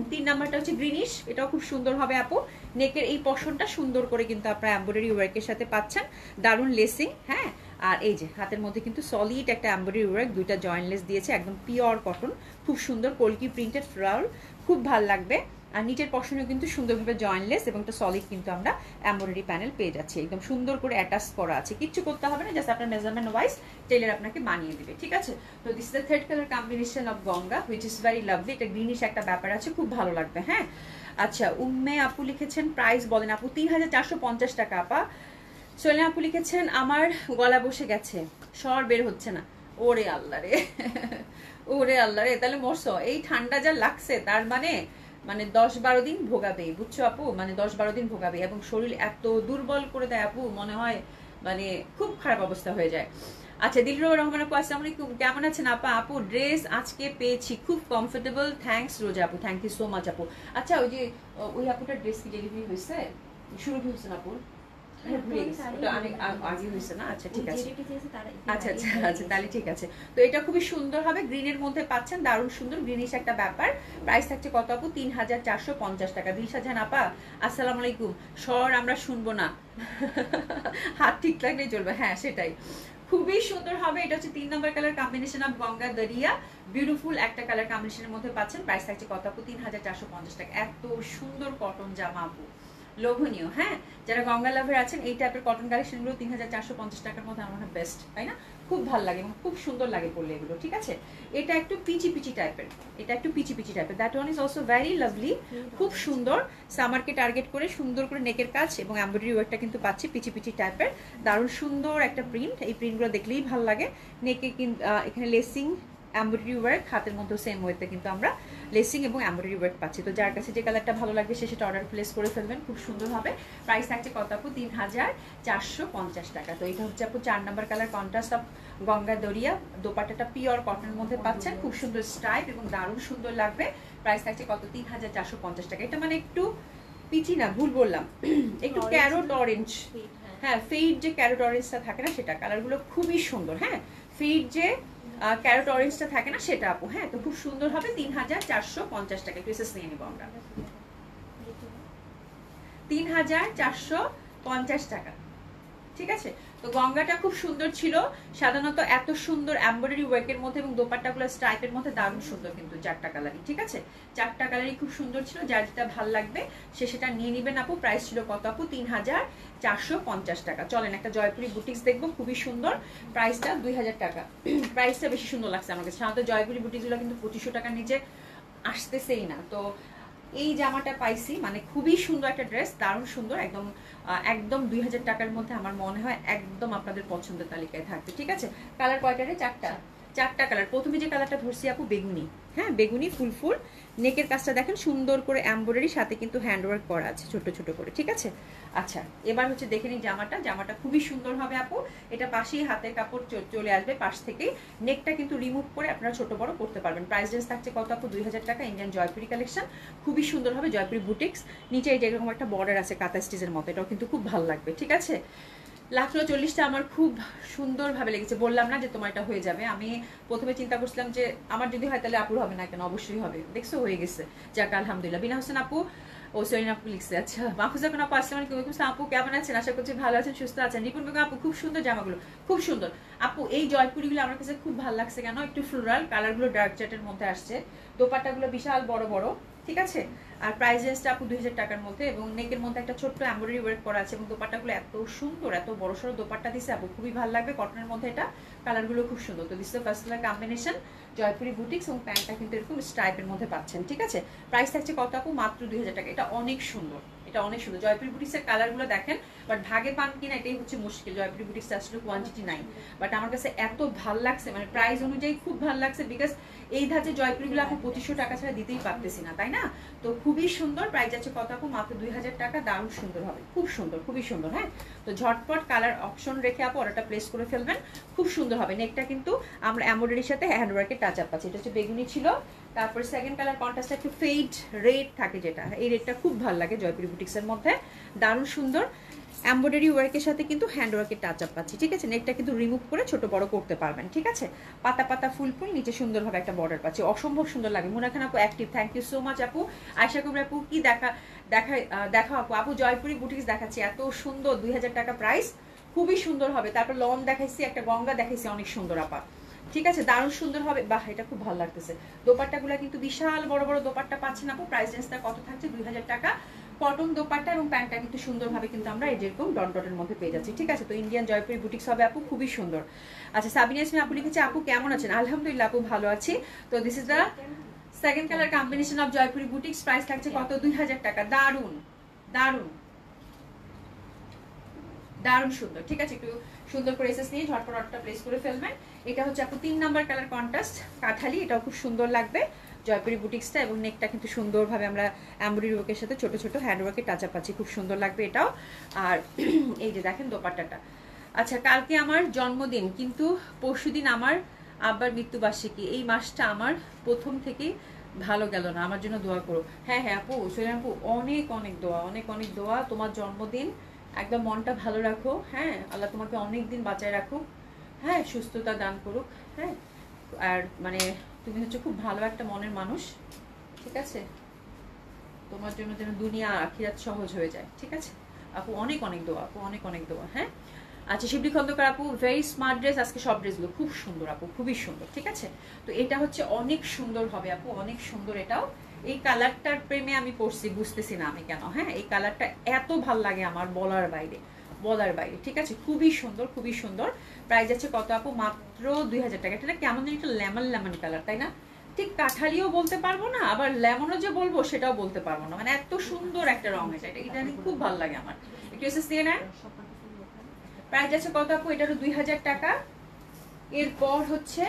3 নাম্বারটা হচ্ছে গ্রিনিশ, এটাও খুব সুন্দর হবে আপু। নেকের এই পশনটা সুন্দর করে কিন্তু আপনারা এমব্রয়ডারি ওয়ার্কের সাথে পাচ্ছেন, দারুণ লেসিং। হ্যাঁ, আর এই যে হাতের মধ্যে কিন্তু সলিড একটা এমব্রয়ডারি ওয়ার্ক, দুইটা জয়েন্ট লেস দিয়েছে, একদম পিওর কটন, খুব সুন্দর কলকি প্রিন্টেড ফ্লাওয়ার, খুব ভাল লাগবে। আর নিচের পশনেও কিন্তু সুন্দরভাবে জয়েন্টলেস এবং একটা সলিড কিন্তু আমরা এমব্রয়ডারি প্যানেল পেয়ে যাচ্ছি, একদম সুন্দর করে অ্যাটাচ করা আছে, কিচ্ছু করতে হবে না, জাস্ট আপনার মেজারমেন্ট ওয়াইজ টেইলার আপনাকে বানিয়ে দিবে, ঠিক আছে। তো this is the third colour combination of Ganga, which is very lovely. এটা গ্রিনিশ একটা ব্যাপার আছে, খুব ভালো লাগবে। হ্যাঁ, আচ্ছা, উম্মে আপু লিখেছেন প্রাইস বলেন আপু। 3450 টাকা আপা। সোহেল আপু লিখেছেন আমার গলা বসে গেছে, স্বর বের হচ্ছে না। ওরে আল্লাহ রে, ওরে আল্লাহ রে, তাহলে মরছো। এই ঠান্ডা যা লাগছে তার মানে 10-12 দিন ভোগাবে, বুঝছো আপু, 10-12 দিন ভোগাবে, এবং শরীর এত দুর্বল করে দেয় আপু, মনে হয় খুব খারাপ অবস্থা হয়ে যায়। আচ্ছা, দিলরুর রহমান আপু আসসালামু আলাইকুম, কেমন আছেন আপা? আপু ড্রেস আজকে পেয়েছি, খুব কমফোর্টেবল, থ্যাঙ্কস রোজা আপু, থ্যাংক ইউ সো মাচ আপু। আচ্ছা, ওই আপুটার ড্রেস কি ডেলিভারি হয়েছে, শুরু কি হয়েছে না আপু? আচ্ছা ঠিক আছে, আচ্ছা আচ্ছা আচ্ছা, তাহলে ঠিক আছে। তো এটা খুবই সুন্দর হবে, গ্রিনের মধ্যে পাচ্ছেন, দারুণ সুন্দর গ্রিনিশ একটা ব্যাপার। প্রাইস থাকছে কত আপু? 3450 টাকা। দিলশাজান আপা আসসালামু আলাইকুম, স্বর আমরা শুনবো না, হাত ঠিক লাগলেই চলবে। হ্যাঁ, সেটাই, খুবই সুন্দর হবে। এটা হচ্ছে 3 নম্বর colour combination of Ganga Dariya, beautiful একটা কালার কম্বিনেশনের মধ্যে পাচ্ছেন। প্রাইস থাকছে কত আপু? 3450 টাকা। এত সুন্দর কটন জামা আপু, লোভনীয়। হ্যাঁ, যারা গঙ্গা লাভের আছেন, এই টাইপের কটন কালেকশনগুলো 3450 টাকার মধ্যে আমার মনে হয় বেস্ট, তাই না? খুব ভালো লাগে এবং খুব সুন্দর লাগে পরলে এগুলো, ঠিক আছে। এটা একটু পিচি পিচি টাইপের, এটা একটু পিচি পিচি টাইপের, that one is also very lovely, খুব সুন্দর। সামারকে টার্গেট করে সুন্দর করে নেকের কাজ এবং এমব্রয়ডারি ওয়ার্কটা কিন্তু পাচ্ছি পিচি পিচি টাইপের, দারুণ সুন্দর একটা প্রিন্ট। এই প্রিন্টগুলো দেখলেই ভালো লাগে। নেকে কিন্তু এখানে লেসিং এমব্রয়ডারি ওয়ার্ক, হাতের মধ্যে সেম ওয়েতে কিন্তু আমরা লেসিং এবং এমব্রয়ডারি ওয়ার্ক পাচ্ছি। তো যার কাছে যে কালারটা ভালো লাগবে সে সেটা অর্ডার প্লেস করে ফেলবেন, খুব সুন্দর হবে। প্রাইস থাকছে কত আপু? 3450 টাকা। তো এটা হচ্ছে আপু 4 number colour, contrast of Ganga দরিয়া, দোপাট্টাটা পিওর কটনের মধ্যে পাচ্ছেন, খুব সুন্দর স্টাইপ এবং দারুণ সুন্দর লাগবে। প্রাইস থাকছে কত? 3450 টাকা। এটা একটু পিচি না, ভুল বললাম, একটু ক্যারোট অরেঞ্জ। হ্যাঁ, ফেড যে ক্যারোট অরেঞ্জটা থাকে না সেটা, কালারগুলো খুবই সুন্দর। হ্যাঁ, ফেড যে ক্যারোট অরেঞ্জটা থাকে না সেটা আপু। হ্যাঁ, তো খুব সুন্দর হবে। 3450 টাকা। একটু এসএস নিয়ে নিব আমরা, 3450 টাকা, ঠিক আছে। তো গঙ্গাটা খুব সুন্দর ছিল, সাধারণত এত সুন্দর এমব্রয়ডারি ওয়ার্কের মধ্যে এবং দোপাট্টাগুলো স্ট্রাইপের মধ্যে দারুণ সুন্দর, কিন্তু 4টা কালারই, ঠিক আছে, 4টা কালারই খুব সুন্দর ছিল। যার যেটা ভালো লাগবে সে সেটা নিয়ে নেবেন আপু। প্রাইস ছিল কত আপু? 3450 টাকা। চলেন একটা জয়পুরি বুটিক্স দেখবো, খুবই সুন্দর। প্রাইসটা 2000 টাকা। প্রাইসটা বেশি সুন্দর লাগছে আমার কাছে। সাধারণত জয়পুরি বুটিক্সগুলো কিন্তু 2500 টাকার নিচে আসতেছেই না। তো এই জামাটা পাইছি, খুবই সুন্দর একটা ড্রেস, দারুণ সুন্দর, একদম একদম 2000 টাকার মধ্যে আমার মনে হয় একদম আপনাদের পছন্দের তালিকায় থাকবে, ঠিক আছে। কালার কয়টারে? 4টা কালার। প্রথমে যে কালারটা ধরছি আপু বেগুনি। হ্যাঁ, বেগুনি ফুল ফুল, নেকের কাজটা দেখেন সুন্দর করে এমব্রয়ডারি, সাথে কিন্তু হ্যান্ডওয়ার্ক করা আছে ছোট ছোট করে, ঠিক আছে। আচ্ছা, এবার হচ্ছে দেখে নিই জামাটা খুবই সুন্দর হবে আপু। এটা পাশেই হাতের কাপড় চলে আসবে, পাশ থেকে নেকটা কিন্তু রিমুভ করে আপনারা ছোট বড় করতে পারবেন। প্রাইস রেঞ্জ থাকছে কত আপু? 2000 টাকা। ইন্ডিয়ান জয়পুরি কালেকশন, খুবই সুন্দর হবে, জয়পুরি বুটিক্স। নিচে এই যেরকম একটা বর্ডার আছে কাঁথা স্টিচের মতো, এটাও কিন্তু খুব ভালো লাগবে, ঠিক আছে। লাখলো 40টা আমার খুব সুন্দরভাবে লেগেছে, বললাম না যে তোমার এটা হয়ে যাবে। আমি প্রথমে চিন্তা করছিলাম যে আমার যদি হয় তাহলে আপুর হবে না কেন, অবশ্যই হবে। দেখছো, হয়ে গেছে, যাক আলহামদুলিল্লাহ। বিনা হোসেন আপু, ও সরিন আপু লিখছে। আচ্ছা, মাহফুজা আপু আসসালামু আলাইকুম। আপু কেমন আছেন? আশা করছি ভালো আছেন, সুস্থ আছেন। রিপন বেগম আপু, খুব সুন্দর জামাগুলো, খুব সুন্দর আপু। এই জয়পুরিগুলো আমার কাছে খুব ভালো লাগছে, কেন? একটু ফ্লোরাল, কালারগুলো ডার্ক চার্টের মধ্যে আসছে, দোপাট্টাগুলো বিশাল বড় বড়, ঠিক আছে। আর প্রাইস রেঞ্জটা আপু 2000 টাকার মধ্যে, এবং নেকের মধ্যে একটা ছোট্ট এমব্রয়ডারি ওয়ার্ক করা আছে, এবং দোপাট্টাগুলো এত সুন্দর, এত বড় সড়ো দোপাট্টা দিছে আপু, খুবই ভালো লাগবে কটনের মধ্যে। এটা কালারগুলো খুব সুন্দর। তো this first colour combination Jaipuri boutiques, এবং প্যান্টটা কিন্তু এরকম স্ট্রাইপের মধ্যে পাচ্ছেন, ঠিক আছে। প্রাইস থাকছে কত আপু? মাত্র 2000 টাকা। এটা অনেক সুন্দর, এটা অনেক সুন্দর। জয়পুরি বুটিক্সের কালারগুলো দেখেন, বাট ভাগে পান কিনা এটাই হচ্ছে মুশকিল। জয়পুরি বুটিক্স আসলে কোয়ান্টিটি নাই, বাট আমার কাছে এত ভাল লাগছে, প্রাইস অনুযায়ী খুব ভালো লাগছে। বিকজ এই ধাঁচে জয়পুরিগুলো আপু 2500 টাকা ছাড়া দিতেই পারতেছি না, তাই না? তো খুবই সুন্দর। প্রাইস আছে কত আপু? মাত্র 2000 টাকা। দারুণ সুন্দর হবে, খুব সুন্দর, খুবই সুন্দর। হ্যাঁ, তো ঝটপট কালার অপশন রেখে আপু অর্ডারটা প্লেস করে ফেলবেন, খুব সুন্দর হবে। নেকটা কিন্তু আমরা এমব্রয়ডারির সাথে হ্যান্ডওয়ার্কের টাচ আপ পাচ্ছি। এটা হচ্ছে বেগুনি ছিল, তারপর সেকেন্ড কালার কন্ট্রাস্টটা একটু ফেড রেড থাকে, যেটা এই রেডটা খুব ভালো লাগে জয়পুরি বুটিক্সের মধ্যে, দারুণ সুন্দর। এমব্রয়ডারি ওয়ার্কের সাথে কিন্তু হ্যান্ড ওয়ার্কের টাচ আপ পাচ্ছি, ঠিক আছে। নেকটা কিন্তু রিমুভ করে ছোট বড় করতে পারবেন, ঠিক আছে। পাতা পাতা ফুল ফুল, নিচে সুন্দরভাবে একটা বর্ডার পাচ্ছি, অসম্ভব সুন্দর লাগে। মুনা খান আপু active, thank you so much আপু। আয়শা কুবরা আপু কি দেখা আপু। আপু জয়পুরি বুটিক্স দেখাচ্ছি, এত সুন্দর, 2000 টাকা প্রাইস, খুবই সুন্দর হবে। তারপর লন দেখাইছি, একটা গঙ্গা দেখাইছি, অনেক সুন্দর আপা, ঠিক আছে, দারুণ সুন্দর হবে। বাহ, এটা খুব ভালো লাগতেছে। দোপাট্টাগুলো কিন্তু বিশাল বড় বড় দোপাট্টা পাচ্ছেন আপু। প্রাইস রেঞ্জটা কত থাকছে? 2000 টাকা। কটন দোপাট্টা এবং প্যান্টটা কিন্তু সুন্দরভাবে কিন্তু আমরা এই যেরকম ডট ডটের মধ্যে পেয়ে যাচ্ছি, ঠিক আছে। তো ইন্ডিয়ান জয়পুরি বুটিক্স হবে আপু, খুবই সুন্দর। আচ্ছা, সাবিনা ইসমি আপু লিখেছে, আপু কেমন আছেন? আলহামদুলিল্লাহ আপু, ভালো আছি। তো this is the second colour combination of Jaipuri boutiques. Price থাকছে কত? 2000 টাকা। দারুণ দারুণ দারুণ সুন্দর, ঠিক আছে। একটু সুন্দর করে এসএস নিয়ে ঝটপট অর্ডারটা প্লেস করে ফেলবেন। এটা হচ্ছে আপু 3 নাম্বার কালার কন্ট্রাস্ট কাঠালি, এটাও খুব সুন্দর লাগবে জয়পুরি বুটিক্সটা। এবং নেকটা কিন্তু সুন্দরভাবে আমরা এমব্রয়ডারি ওয়ার্কের সাথে ছোট ছোট হ্যান্ড ওয়ার্কের টাচ আপ পাচ্ছি, খুব সুন্দর লাগবে এটাও। আর এই যে দেখেন দোপাট্টাটা। আচ্ছা, কালকে আমার জন্মদিন, কিন্তু পরশুদিন আমার আব্বার মৃত্যুবার্ষিকী। এই মাসটা আমার প্রথম থেকেই ভালো গেল না, আমার জন্য দোয়া করো। হ্যাঁ হ্যাঁ আপু, সোহেল আপু, অনেক অনেক দোয়া, অনেক অনেক দোয়া। তোমার জন্মদিন, একদম মনটা ভালো রাখো, হ্যাঁ, আল্লাহ তোমাকে অনেক দিন বাঁচায় রাখুক, হ্যাঁ, সুস্থতা দান করুক, হ্যাঁ। আর মানে তুমি হচ্ছে খুব ভালো একটা মনের মানুষ, ঠিক আছে। তোমার জন্য যেন দুনিয়া আখিরাত সহজ হয়ে যায়, ঠিক আছে আপু। অনেক অনেক দোয়া আপু, অনেক অনেক দোয়া, হ্যাঁ। আচ্ছা, শিবলি খন্দকার আপু, ভেরি স্মার্ট ড্রেস। আজকে সব ড্রেসগুলো খুব সুন্দর আপু, খুবই সুন্দর, ঠিক আছে। তো এটা হচ্ছে অনেক সুন্দর হবে আপু, অনেক সুন্দর। এটাও এই কালারটার প্রেমে আমি পড়ছি, বুঝতেছি না আমি কেন, হ্যাঁ। এই কালারটা এত ভাল লাগে আমার, বলার বাইরে, বলার বাইরে, ঠিক আছে। খুবই সুন্দর, খুবই সুন্দর। প্রাইস আছে কত আপু? মাত্র 2000 টাকা। এটা কেমন যেন একটা লেমন লেমন কালার, তাই না? ঠিক কাঠালিও বলতে পারবো না, আবার লেমনও যে বলবো সেটাও বলতে পারবো না, মানে এত সুন্দর একটা রং এটা। এটা খুব ভালো লাগে আমার। একটু এসএস দিয়ে নেন। প্রাইস আছে কত আপু? এটারও 2000 টাকা। এরপর হচ্ছে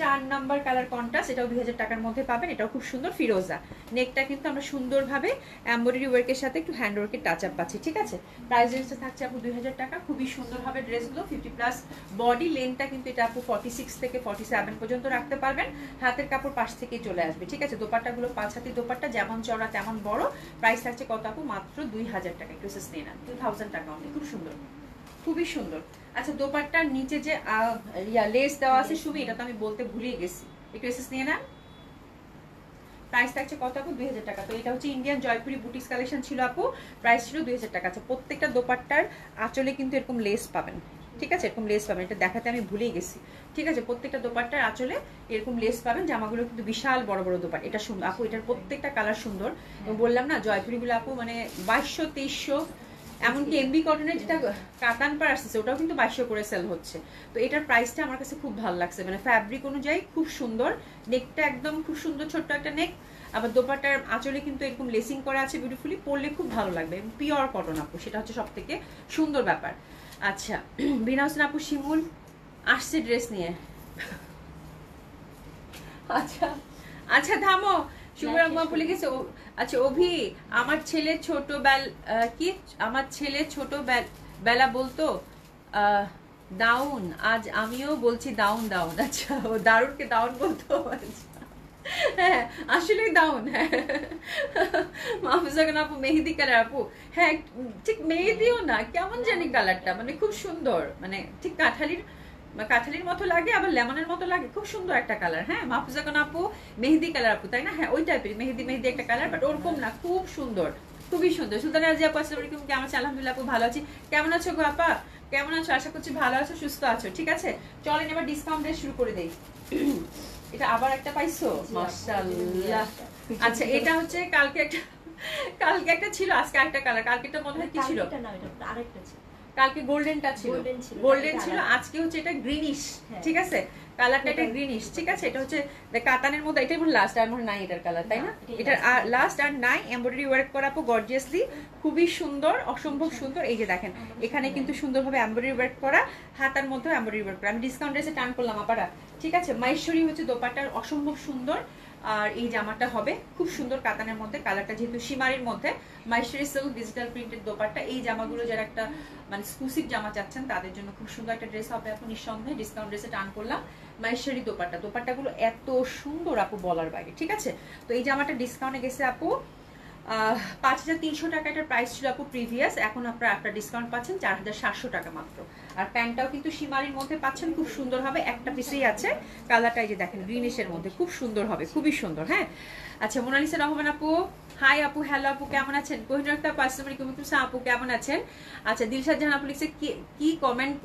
4 নাম্বার কালার কন্ট্রাস্ট, এটাও 2000 টাকার মধ্যে পাবেন। এটাও খুব সুন্দর ফিরোজা। নেকটা কিন্তু আমরা সুন্দরভাবে এমব্রয়ডারি ওয়ার্কের সাথে একটু হ্যান্ড ওয়ার্কের টাচ আপ পাচ্ছি, ঠিক আছে। প্রাইস রেঞ্জটা থাকছে আপু 2000 টাকা। খুবই সুন্দর হবে ড্রেসগুলো, 50+ বডি লেন্থটা কিন্তু এটা আপু 46 থেকে 47 পর্যন্ত রাখতে পারবেন। হাতের কাপড় পাশ থেকেই চলে আসবে, ঠিক আছে। দোপাট্টাগুলো 5 হাতি দোপাট্টা, যেমন চড়া তেমন বড়। প্রাইস থাকছে কত আপু? মাত্র 2000 টাকা। একটু এসএস নিয়ে নেন, 2000 টাকা অনেক, খুব সুন্দর, খুবই সুন্দর। আচ্ছা, দোপাট্টার নিচে যে লেস দেওয়া আছে সুমি, এটা তো আমি বলতে ভুলিয়ে গেছি, একটু এসএস নিয়ে নেন। প্রাইস থাকছে কত আপু? 2000 টাকা। তো এটা হচ্ছে ইন্ডিয়ান জয়পুরি বুটিক্স কালেকশন ছিল আপু, প্রাইস ছিল 2000 টাকা। আচ্ছা, প্রত্যেকটা দোপাট্টার আঁচলে কিন্তু এরকম লেস পাবেন, ঠিক আছে, এরকম লেস পাবেন। এটা দেখাতে আমি ভুলেই গেছি, ঠিক আছে। প্রত্যেকটা দোপাট্টার আঁচলে এরকম লেস পাবেন। জামাগুলো কিন্তু বিশাল বড় বড় দোপাট্টা, এটা সুন্দর আপু, এটার প্রত্যেকটা কালার সুন্দর। এবং বললাম না, জয়পুরিগুলো আপু মানে 2200 2300, এমনকি এমবি কটনের যেটা কাতান পার আসছে ওটাও কিন্তু 2200 করে সেল হচ্ছে। তো এটার প্রাইসটা আমার কাছে খুব ভালো লাগছে, মানে ফ্যাব্রিক অনুযায়ী খুব সুন্দর। নেকটা একদম খুব সুন্দর, ছোট্ট একটা নেক। আবার দোপাট্টার আঁচলে কিন্তু এরকম লেসিং করা আছে বিউটিফুলি, পরলে খুব ভালো লাগবে। পিওর কটন আপু, সেটা হচ্ছে সব থেকে সুন্দর ব্যাপার। আচ্ছা, বিনা হোসেন আপু শিমুল আসছে ড্রেস নিয়ে। আচ্ছা আচ্ছা, থামো। শুভরাম্মা লিখেছে, আচ্ছা অভি, আমার ছেলে কি আমার ছেলে বেলা বলতো দাউন, আজ আমিও বলছি দাউন দাউন। আচ্ছা, ও দারুনকে দাউন বলতো, হ্যাঁ আসলেই দাউন। হ্যাঁ, মাহফুজা খান আপু মেহেদি কালার আপু, হ্যাঁ ঠিক মেহেদিও না, কেমন জানি কালারটা, মানে খুব সুন্দর, মানে ঠিক কাঁঠালির মতো লাগে, আবার লেমনের মতো লাগে, খুব সুন্দর একটা কালার। হ্যাঁ, মাহফুজা খান আপু মেহেদি কালার আপু, তাই না? হ্যাঁ, ওই টাইপের মেহেদি মেহেদি একটা কালার, বাট ওরকম না, খুব সুন্দর, খুবই সুন্দর। সুলতানা রাজি আপু, আসসালামু আলাইকুম, কেমন আছো? আলহামদুলিল্লাহ আপু, ভালো আছি। কেমন আছো গো আপা? কেমন আছো? আশা করছি ভালো আছো, সুস্থ আছো, ঠিক আছে। চলেন এবার ডিসকাউন্ট দিয়ে শুরু করে দেই। এটা আবার একটা পাইছো, মাশাআল্লাহ। আচ্ছা, এটা হচ্ছে কালকে একটা ছিল, আজকে একটা কালার। কালকেটা মনে হয় কি ছিল? আরেকটা ছিল, কালকে গোল্ডেনটা ছিল, গোল্ডেন ছিল। আজকে হচ্ছে এটা গ্রিনিশ, ঠিক আছে। কালারটা এটা গ্রিনিশ, ঠিক আছে। এটা হচ্ছে কাতানের মধ্যে, এটাই মনে লাস্ট, আর মনে নাই এটার কালার, তাই না? এটা লাস্ট আর নাই। এমব্রয়ডারি ওয়ার্ক করা আপু গর্জিয়াসলি, খুবই সুন্দর, অসম্ভব সুন্দর। এই যে দেখেন, এখানে কিন্তু সুন্দরভাবে এমব্রয়ডারি ওয়ার্ক করা, হাতার মধ্যে এমব্রয়ডারি ওয়ার্ক করা। আমি ডিসকাউন্ট ড্রেসে টান করলাম আপারা, ঠিক আছে। মাইশ্বরী হচ্ছে দোপাট্টার, অসম্ভব সুন্দর। আর এই জামাটা হবে খুব সুন্দর কাতানের মধ্যে, কালারটা যেহেতু সীমারির মধ্যে। মাইশ্বরী সিল্ক ডিজিটাল প্রিন্টেড দোপাট্টা। এই জামাগুলো যারা একটা মানে এক্সক্লুসিভ জামা চাচ্ছেন তাদের জন্য খুব সুন্দর একটা ড্রেস হবে আপু, নিঃসন্দেহে। ডিসকাউন্ট ড্রেসে টান করলাম। মাইশ্বরী দোপাট্টাগুলো এত সুন্দর আপু, বলার বাইরে, ঠিক আছে। তো এই জামাটা ডিসকাউন্টে গেছে আপু 5300 টাকা এটার প্রাইস ছিল আপু প্রিভিয়াস, এখন আপনারা আফটার ডিসকাউন্ট পাচ্ছেন 4700 টাকা মাত্র। আর প্যান্টটাও কিন্তু শিমারির মধ্যে পাচ্ছেন, খুব সুন্দর হবে, একটা পিসেই আছে, কালারটা এই যে দেখেন গ্রিনিশের মধ্যে খুব সুন্দর হবে, খুবই সুন্দর। হ্যাঁ আচ্ছা, মোনালিসা রহমান আপু হাই আপু, হ্যালো আপু কেমন আছেন? কোহিনুর একটা পার্সোনালি কমিউনিটি আপু কেমন আছেন? আচ্ছা দিলশাদ জাহান আপু লিখছে কি কমেন্ট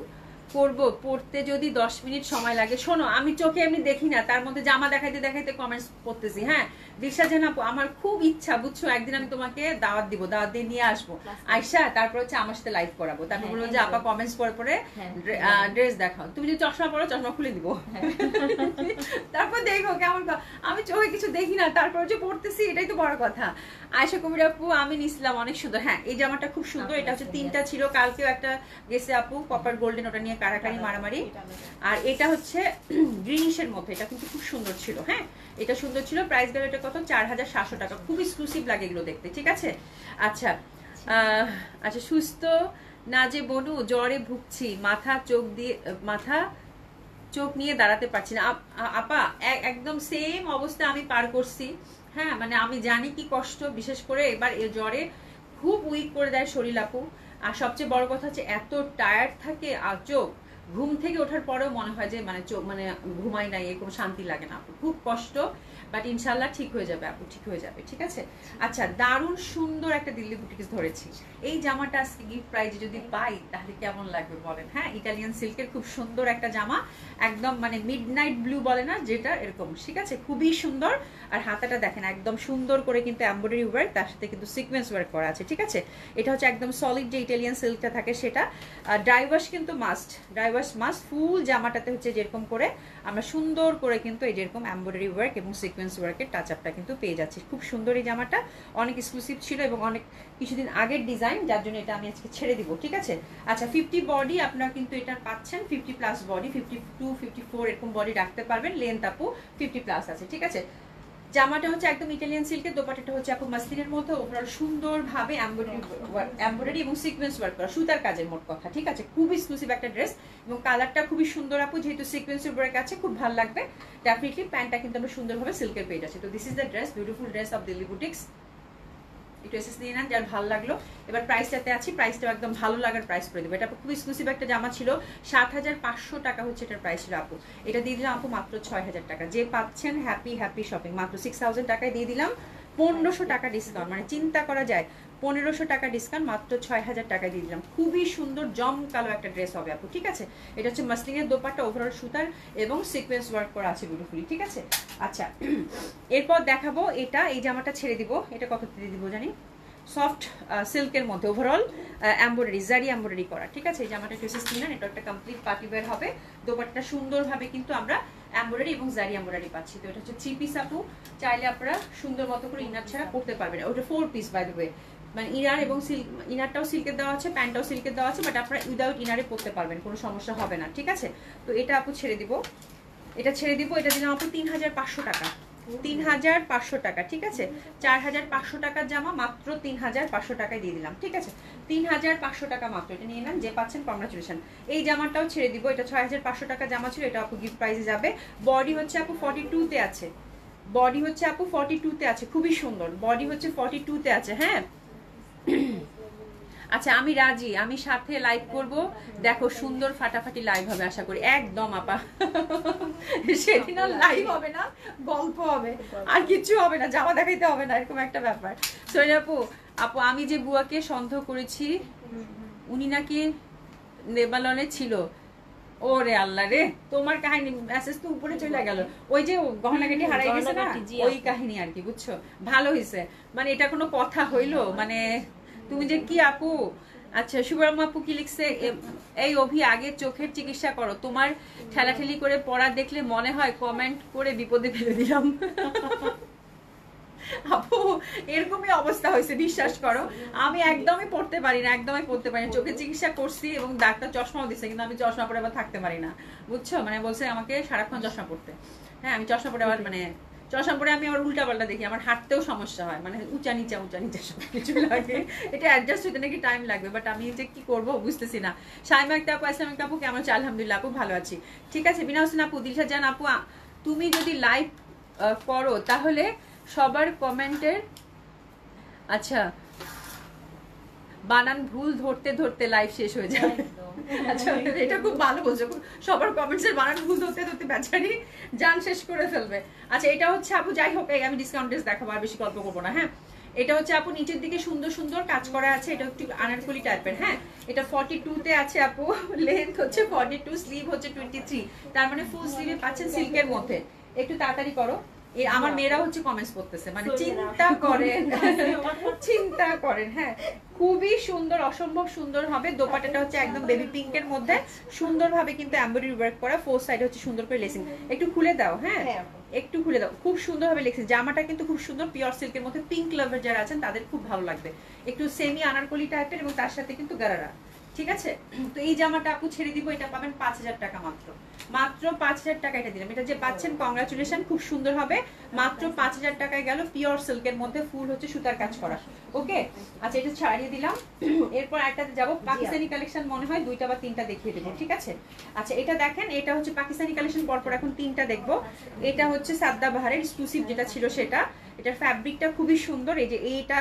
করব, পড়তে যদি 10 মিনিট সময় লাগে। শোনো আমি চোখে এমনি দেখি না, তার মধ্যে জামা দেখাইতে দেখাইতে কমেন্টস পড়তেছি। হ্যাঁ দিশা জান আপু আমার খুব ইচ্ছা বুঝছো, একদিন আমি তোমাকে দাওয়াত দিব, দাওয়াত দিয়ে নিয়ে আসবো আয়শা, তারপর হচ্ছে আমার সাথে লাইভ করাবো, তারপর বলবো যে আপা কমেন্টস পরে পরে ড্রেস দেখাও, তুমি যদি চশমা পরো চশমা খুলে দিব, তারপর দেখো কেমন। আমি চোখে কিছু দেখি না, তারপর যে পড়তেছি, এটাই তো বড় কথা। আয়শা কবির আপু আমি নিছিলাম, অনেক সুন্দর। হ্যাঁ এই জামাটা খুব সুন্দর, এটা হচ্ছে 3টা ছিল, কালকেও একটা গেছে আপু কপার গোল্ডেন, ওটা নিয়ে কারাকারি মারামারি। আর এটা হচ্ছে গ্রিনিশের মধ্যে, এটা কিন্তু খুব সুন্দর ছিল। হ্যাঁ এটা সুন্দর ছিল, প্রাইস গেল এটা কত 4700 টাকা, খুব এক্সক্লুসিভ লাগে এগুলো দেখতে, ঠিক আছে। আচ্ছা আচ্ছা সুস্থ না যে বনু, জ্বরে ভুগছি, মাথা চোখ নিয়ে দাঁড়াতে পারছি না। আপা একদম সেম অবস্থা আমি পার করছি। হ্যাঁ মানে আমি জানি কি কষ্ট, বিশেষ করে এবার এ জ্বরে খুব উইক করে দেয় শরীর আপু। আর সবচেয়ে বড় কথা হচ্ছে এত টায়ার্ড থাকে আর চোখ, ঘুম থেকে ওঠার পরেও মনে হয় যে মানে চোখ মানে ঘুমাই নাই, এরকম শান্তি লাগে না আপু, খুব কষ্ট। বাট ইনশাল্লাহ ঠিক হয়ে যাবে আপু, ঠিক হয়ে যাবে, ঠিক আছে। আচ্ছা দারুণ সুন্দর একটা দিল্লি বুটিক্স ধরেছি, এই জামাটা আজকে গিফট প্রাইজে যদি পাই তাহলে কেমন লাগবে বলেন। হ্যাঁ ইটালিয়ান সিল্কের খুব সুন্দর একটা জামা, একদম মানে মিডনাইট ব্লু বলে না যেটা, এরকম, ঠিক আছে, খুবই সুন্দর। আর হাতাটা দেখেন একদম সুন্দর করে কিন্তু এমব্রয়ডারি ওয়ার্ক, তার সাথে কিন্তু সিকোয়েন্স ওয়ার্ক করা আছে, ঠিক আছে। এটা হচ্ছে একদম সলিড যে ইটালিয়ান সিল্কটা থাকে সেটা। ড্রাই ওয়াশ কিন্তু মাস্ট, ড্রাই ওয়াশ মাস্ট। ফুল জামাটাতে হচ্ছে যেরকম করে আমরা সুন্দর করে কিন্তু এই যেরকম এমব্রয়ডারি ওয়ার্ক এবং সিকোয়েন্স ওয়ার্কের টাচ আপটা কিন্তু পেয়ে যাচ্ছি। খুব সুন্দর এই জামাটা, অনেক এক্সক্লুসিভ ছিল এবং অনেক কিছুদিন আগের ডিজাইন, যার জন্য এটা আমি আজকে ছেড়ে দিব, ঠিক আছে। আচ্ছা 50 বডি আপনারা কিন্তু এটা পাচ্ছেন, 50+ বডি, 52 54 এরকম বডি রাখতে পারবেন, লেন্থ আপু 50+ আছে, ঠিক আছে। জামাটা হচ্ছে একদম ইটালিয়ান সিল্কের, দোপাট্টাটা হচ্ছে আপু মাসলিনের মধ্যে, ওভারঅল সুন্দরভাবে এমব্রয়ডারি এবং সিকোয়েন্স ওয়ার্ক করা, সুতার কাজের মোট কথা, ঠিক আছে। খুব এক্সক্লুসিভ একটা ড্রেস এবং কালারটা খুবই সুন্দর আপু, যেহেতু সিকোয়েন্সের ওয়ার্ক আছে খুব ভালো লাগবে ডেফিনেটলি। প্যান্টটা কিন্তু আমরা সুন্দরভাবে সিল্কের পেয়ে যাচ্ছে। তো this is the dress, beautiful dress of Delhi boutiques. একটু এসএস নিয়ে নেন যার ভালো লাগলো। এবার প্রাইসটাতে আছি, প্রাইসটাও একদম ভালো লাগার প্রাইস করে দেবো। এটা খুব এক্সক্লুসিভ একটা জামা ছিল, 7500 টাকা হচ্ছে এটার প্রাইস ছিল আপু। এটা দিয়ে দিলাম আপু মাত্র 6000 টাকা, যে পাচ্ছেন হ্যাপি হ্যাপি শপিং। মাত্র 6000 টাকায় দিয়ে দিলাম 1500 টাকা ডিসকাউন্ট, মানে চিন্তা করা যায় 1500 টাকা ডিসকাউন্ট, মাত্র 6000 টাকায় দিয়ে দিলাম। খুবই সুন্দর জমকালো একটা ড্রেস হবে আপু, ঠিক আছে। এটা হচ্ছে মাসলিনের দোপাট্টা, ওভারঅল সুতার এবং সিকোয়েন্স ওয়ার্ক করা আছে বিউটিফুলি, ঠিক আছে। আচ্ছা এরপর দেখাবো এটা, এই জামাটা ছেড়ে দিব, এটা কত দিয়ে দিব জানি, সফট সিল্কের মধ্যে ওভারঅল এমব্রয়ডারি, জারি এমব্রয়ডারি করা, ঠিক আছে। এই জামাটা টেসেস কিনেন, এটা একটা কমপ্লিট পার্টি ওয়্যার হবে। দোপাট্টা সুন্দরভাবে কিন্তু আমরা এমব্রয়ডারি এবং জারি এমব্রয়ডারি পাচ্ছি। তো এটা হচ্ছে 3 পিস আপু, চাইলে আপনারা সুন্দর মতো করে ইনার ছাড়া পড়তে পারবেন। ওটা 4 পিস বাই দ্য ওয়ে, মানে ইনার এবং ইনারটাও সিল্কের দেওয়া আছে, প্যান্টটাও সিল্কের দেওয়া আছে, বাট আপনারা উইদাউট ইনারে পড়তে পারবেন, কোনো সমস্যা হবে না, ঠিক আছে। তো এটা আপু ছেড়ে দিব, এটা ছেড়ে দিব, এটা দিলাম আপু 3500 টাকা, 3500 টাকা, ঠিক আছে। 4500 টাকার জামা মাত্র 3500 টাকায় দিয়ে দিলাম, ঠিক আছে। 3500 টাকা মাত্র, এটা নিয়ে নেন, যে পাচ্ছেন কংগ্রাচুলেশন। এই জামাটাও ছেড়ে দিব, এটা 6500 টাকা জামা ছিল, এটা আপু গিফট প্রাইসে যাবে। বডি হচ্ছে আপু 42 তে আছে, বডি হচ্ছে আপু 42 তে আছে, খুবই সুন্দর বডি হচ্ছে 42 তে আছে। হ্যাঁ আচ্ছা আমি রাজি, আমি সাথে লাইভ করব, দেখো সুন্দর ফাটাফাটি লাইভ হবে আশা করি, একদম আপা। সেদিন আর লাইভ হবে না, গল্প হবে, আর কিছু হবে না, জামা দেখাইতে হবে না, এরকম একটা ব্যাপার। সোনিয়া আপু, আপু আমি যে বুয়াকে সন্দেহ করেছি উনি নাকি নেবালনে ছিল, ওরে আল্লাহ রে, তোমার কাহিনী মেসেজ তো উপরে চলে গেল, ওই যে গহনাগাটি হারাই গেছে না, ওই কাহিনী আর কি, বুঝছো। ভালো হয়েছে, মানে এটা কোনো কথা হইলো, মানে তুমি যে কি আপু। আচ্ছা শুভরাম আপু কি লিখছে, এই অভি আগে চোখের চিকিৎসা করো, তোমার ঠেলাঠেলি করে পড়া দেখলে মনে হয় কমেন্ট করে বিপদে ফেলে দিলাম। আপু এরকমই অবস্থা হয়েছে, বিশ্বাস করো আমি একদমই পড়তে পারি না, একদমই পড়তে পারি না। চোখের চিকিৎসা করছি এবং ডাক্তার চশমাও দিচ্ছে, কিন্তু আমি চশমা পরে আবার থাকতে পারি না, বুঝছো। মানে বলছে আমাকে সারাক্ষণ চশমা পড়তে। হ্যাঁ আমি চশমা পরে আবার মানে চশমা পরে আমি আবার উল্টা পাল্টা দেখি, আমার হাঁটতেও সমস্যা হয়, মানে উঁচা নিচা সবকিছু লাগে, এটা অ্যাডজাস্ট হতে নাকি টাইম লাগবে, বাট আমি যে কি করবো বুঝতেছি না। শাইমা একটা আপু, আসলাম আপু কেমন আছে? আলহামদুলিল্লাহ আপু ভালো আছি, ঠিক আছে। বিনা হোসেন আপু, দিলশা জান আপু, তুমি যদি লাইভ করো তাহলে সবার কমেন্টের আচ্ছা, বানান ভুল ধরতে ধরতে লাইভ শেষ হয়ে যায়। আচ্ছা, এটা খুব ভালো বলছো, সবার কমেন্টসের বানান ভুল ধরতে ধরতে বেচারি জান শেষ করে ফেলবে। আচ্ছা, এটা হচ্ছে আপু, যাই হোক আমি ডিসকাউন্ট ড্রেস দেখাবো, আর বেশি গল্প করবো না। হ্যাঁ, এটা হচ্ছে আপু নিচের দিকে সুন্দর সুন্দর কাজ করা আছে, এটা একটু আনারকলি টাইপের। হ্যাঁ, এটা 42 তে আছে আপু, লেন্থ হচ্ছে 42, স্লিভ হচ্ছে 23, তার মানে ফুল স্লিভে পাচ্ছেন সিল্কের মধ্যে। একটু তাড়াতাড়ি করো, আমার মেয়েরা হচ্ছে কমেন্টস করতেছে, মানে চিন্তা করেন চিন্তা করেন। হ্যাঁ, খুবই সুন্দর, অসম্ভব সুন্দর হবে। দোপাট্টাটা হচ্ছে একদম বেবি পিঙ্কের মধ্যে সুন্দরভাবে কিন্তু এমব্রয়ডারি ওয়ার্ক করা, ফোর সাইডে হচ্ছে সুন্দর করে লেসিং। একটু খুলে দাও, হ্যাঁ একটু খুলে দাও, খুব সুন্দর ভাবে লেসিং। জামাটা কিন্তু খুব সুন্দর, পিওর সিল্কের মধ্যে, পিঙ্ক লাভার যারা আছেন তাদের খুব ভালো লাগবে। একটু সেমি আনারকলি টাইপের এবং তার সাথে কিন্তু গারারা, ঠিক আছে। তো এই জামাটা আপু ছেড়ে দিব, এটা পাবেন 5000 টাকা মাত্র, মাত্র 5000 টাকা এটা দিলাম। এটা যে পাচ্ছেন কংগ্রাচুলেশন, খুব সুন্দর হবে, মাত্র 5000 টাকায় গেল, পিওর সিল্কের মধ্যে, ফুল হচ্ছে সুতার কাজ করা। ওকে, আচ্ছা এটা ছাড়িয়ে দিলাম। এরপর একটাতে যাব, পাকিস্তানি কালেকশন মনে হয় 2টা বা 3টা দেখিয়ে দেবো, ঠিক আছে। আচ্ছা এটা দেখেন, এটা হচ্ছে পাকিস্তানি কালেকশন, পরপর এখন 3টা দেখবো। এটা হচ্ছে সাদ্দা বাহারের এক্সক্লুসিভ যেটা ছিল সেটা, এটার ফ্যাব্রিকটা খুবই সুন্দর। এই যে এইটা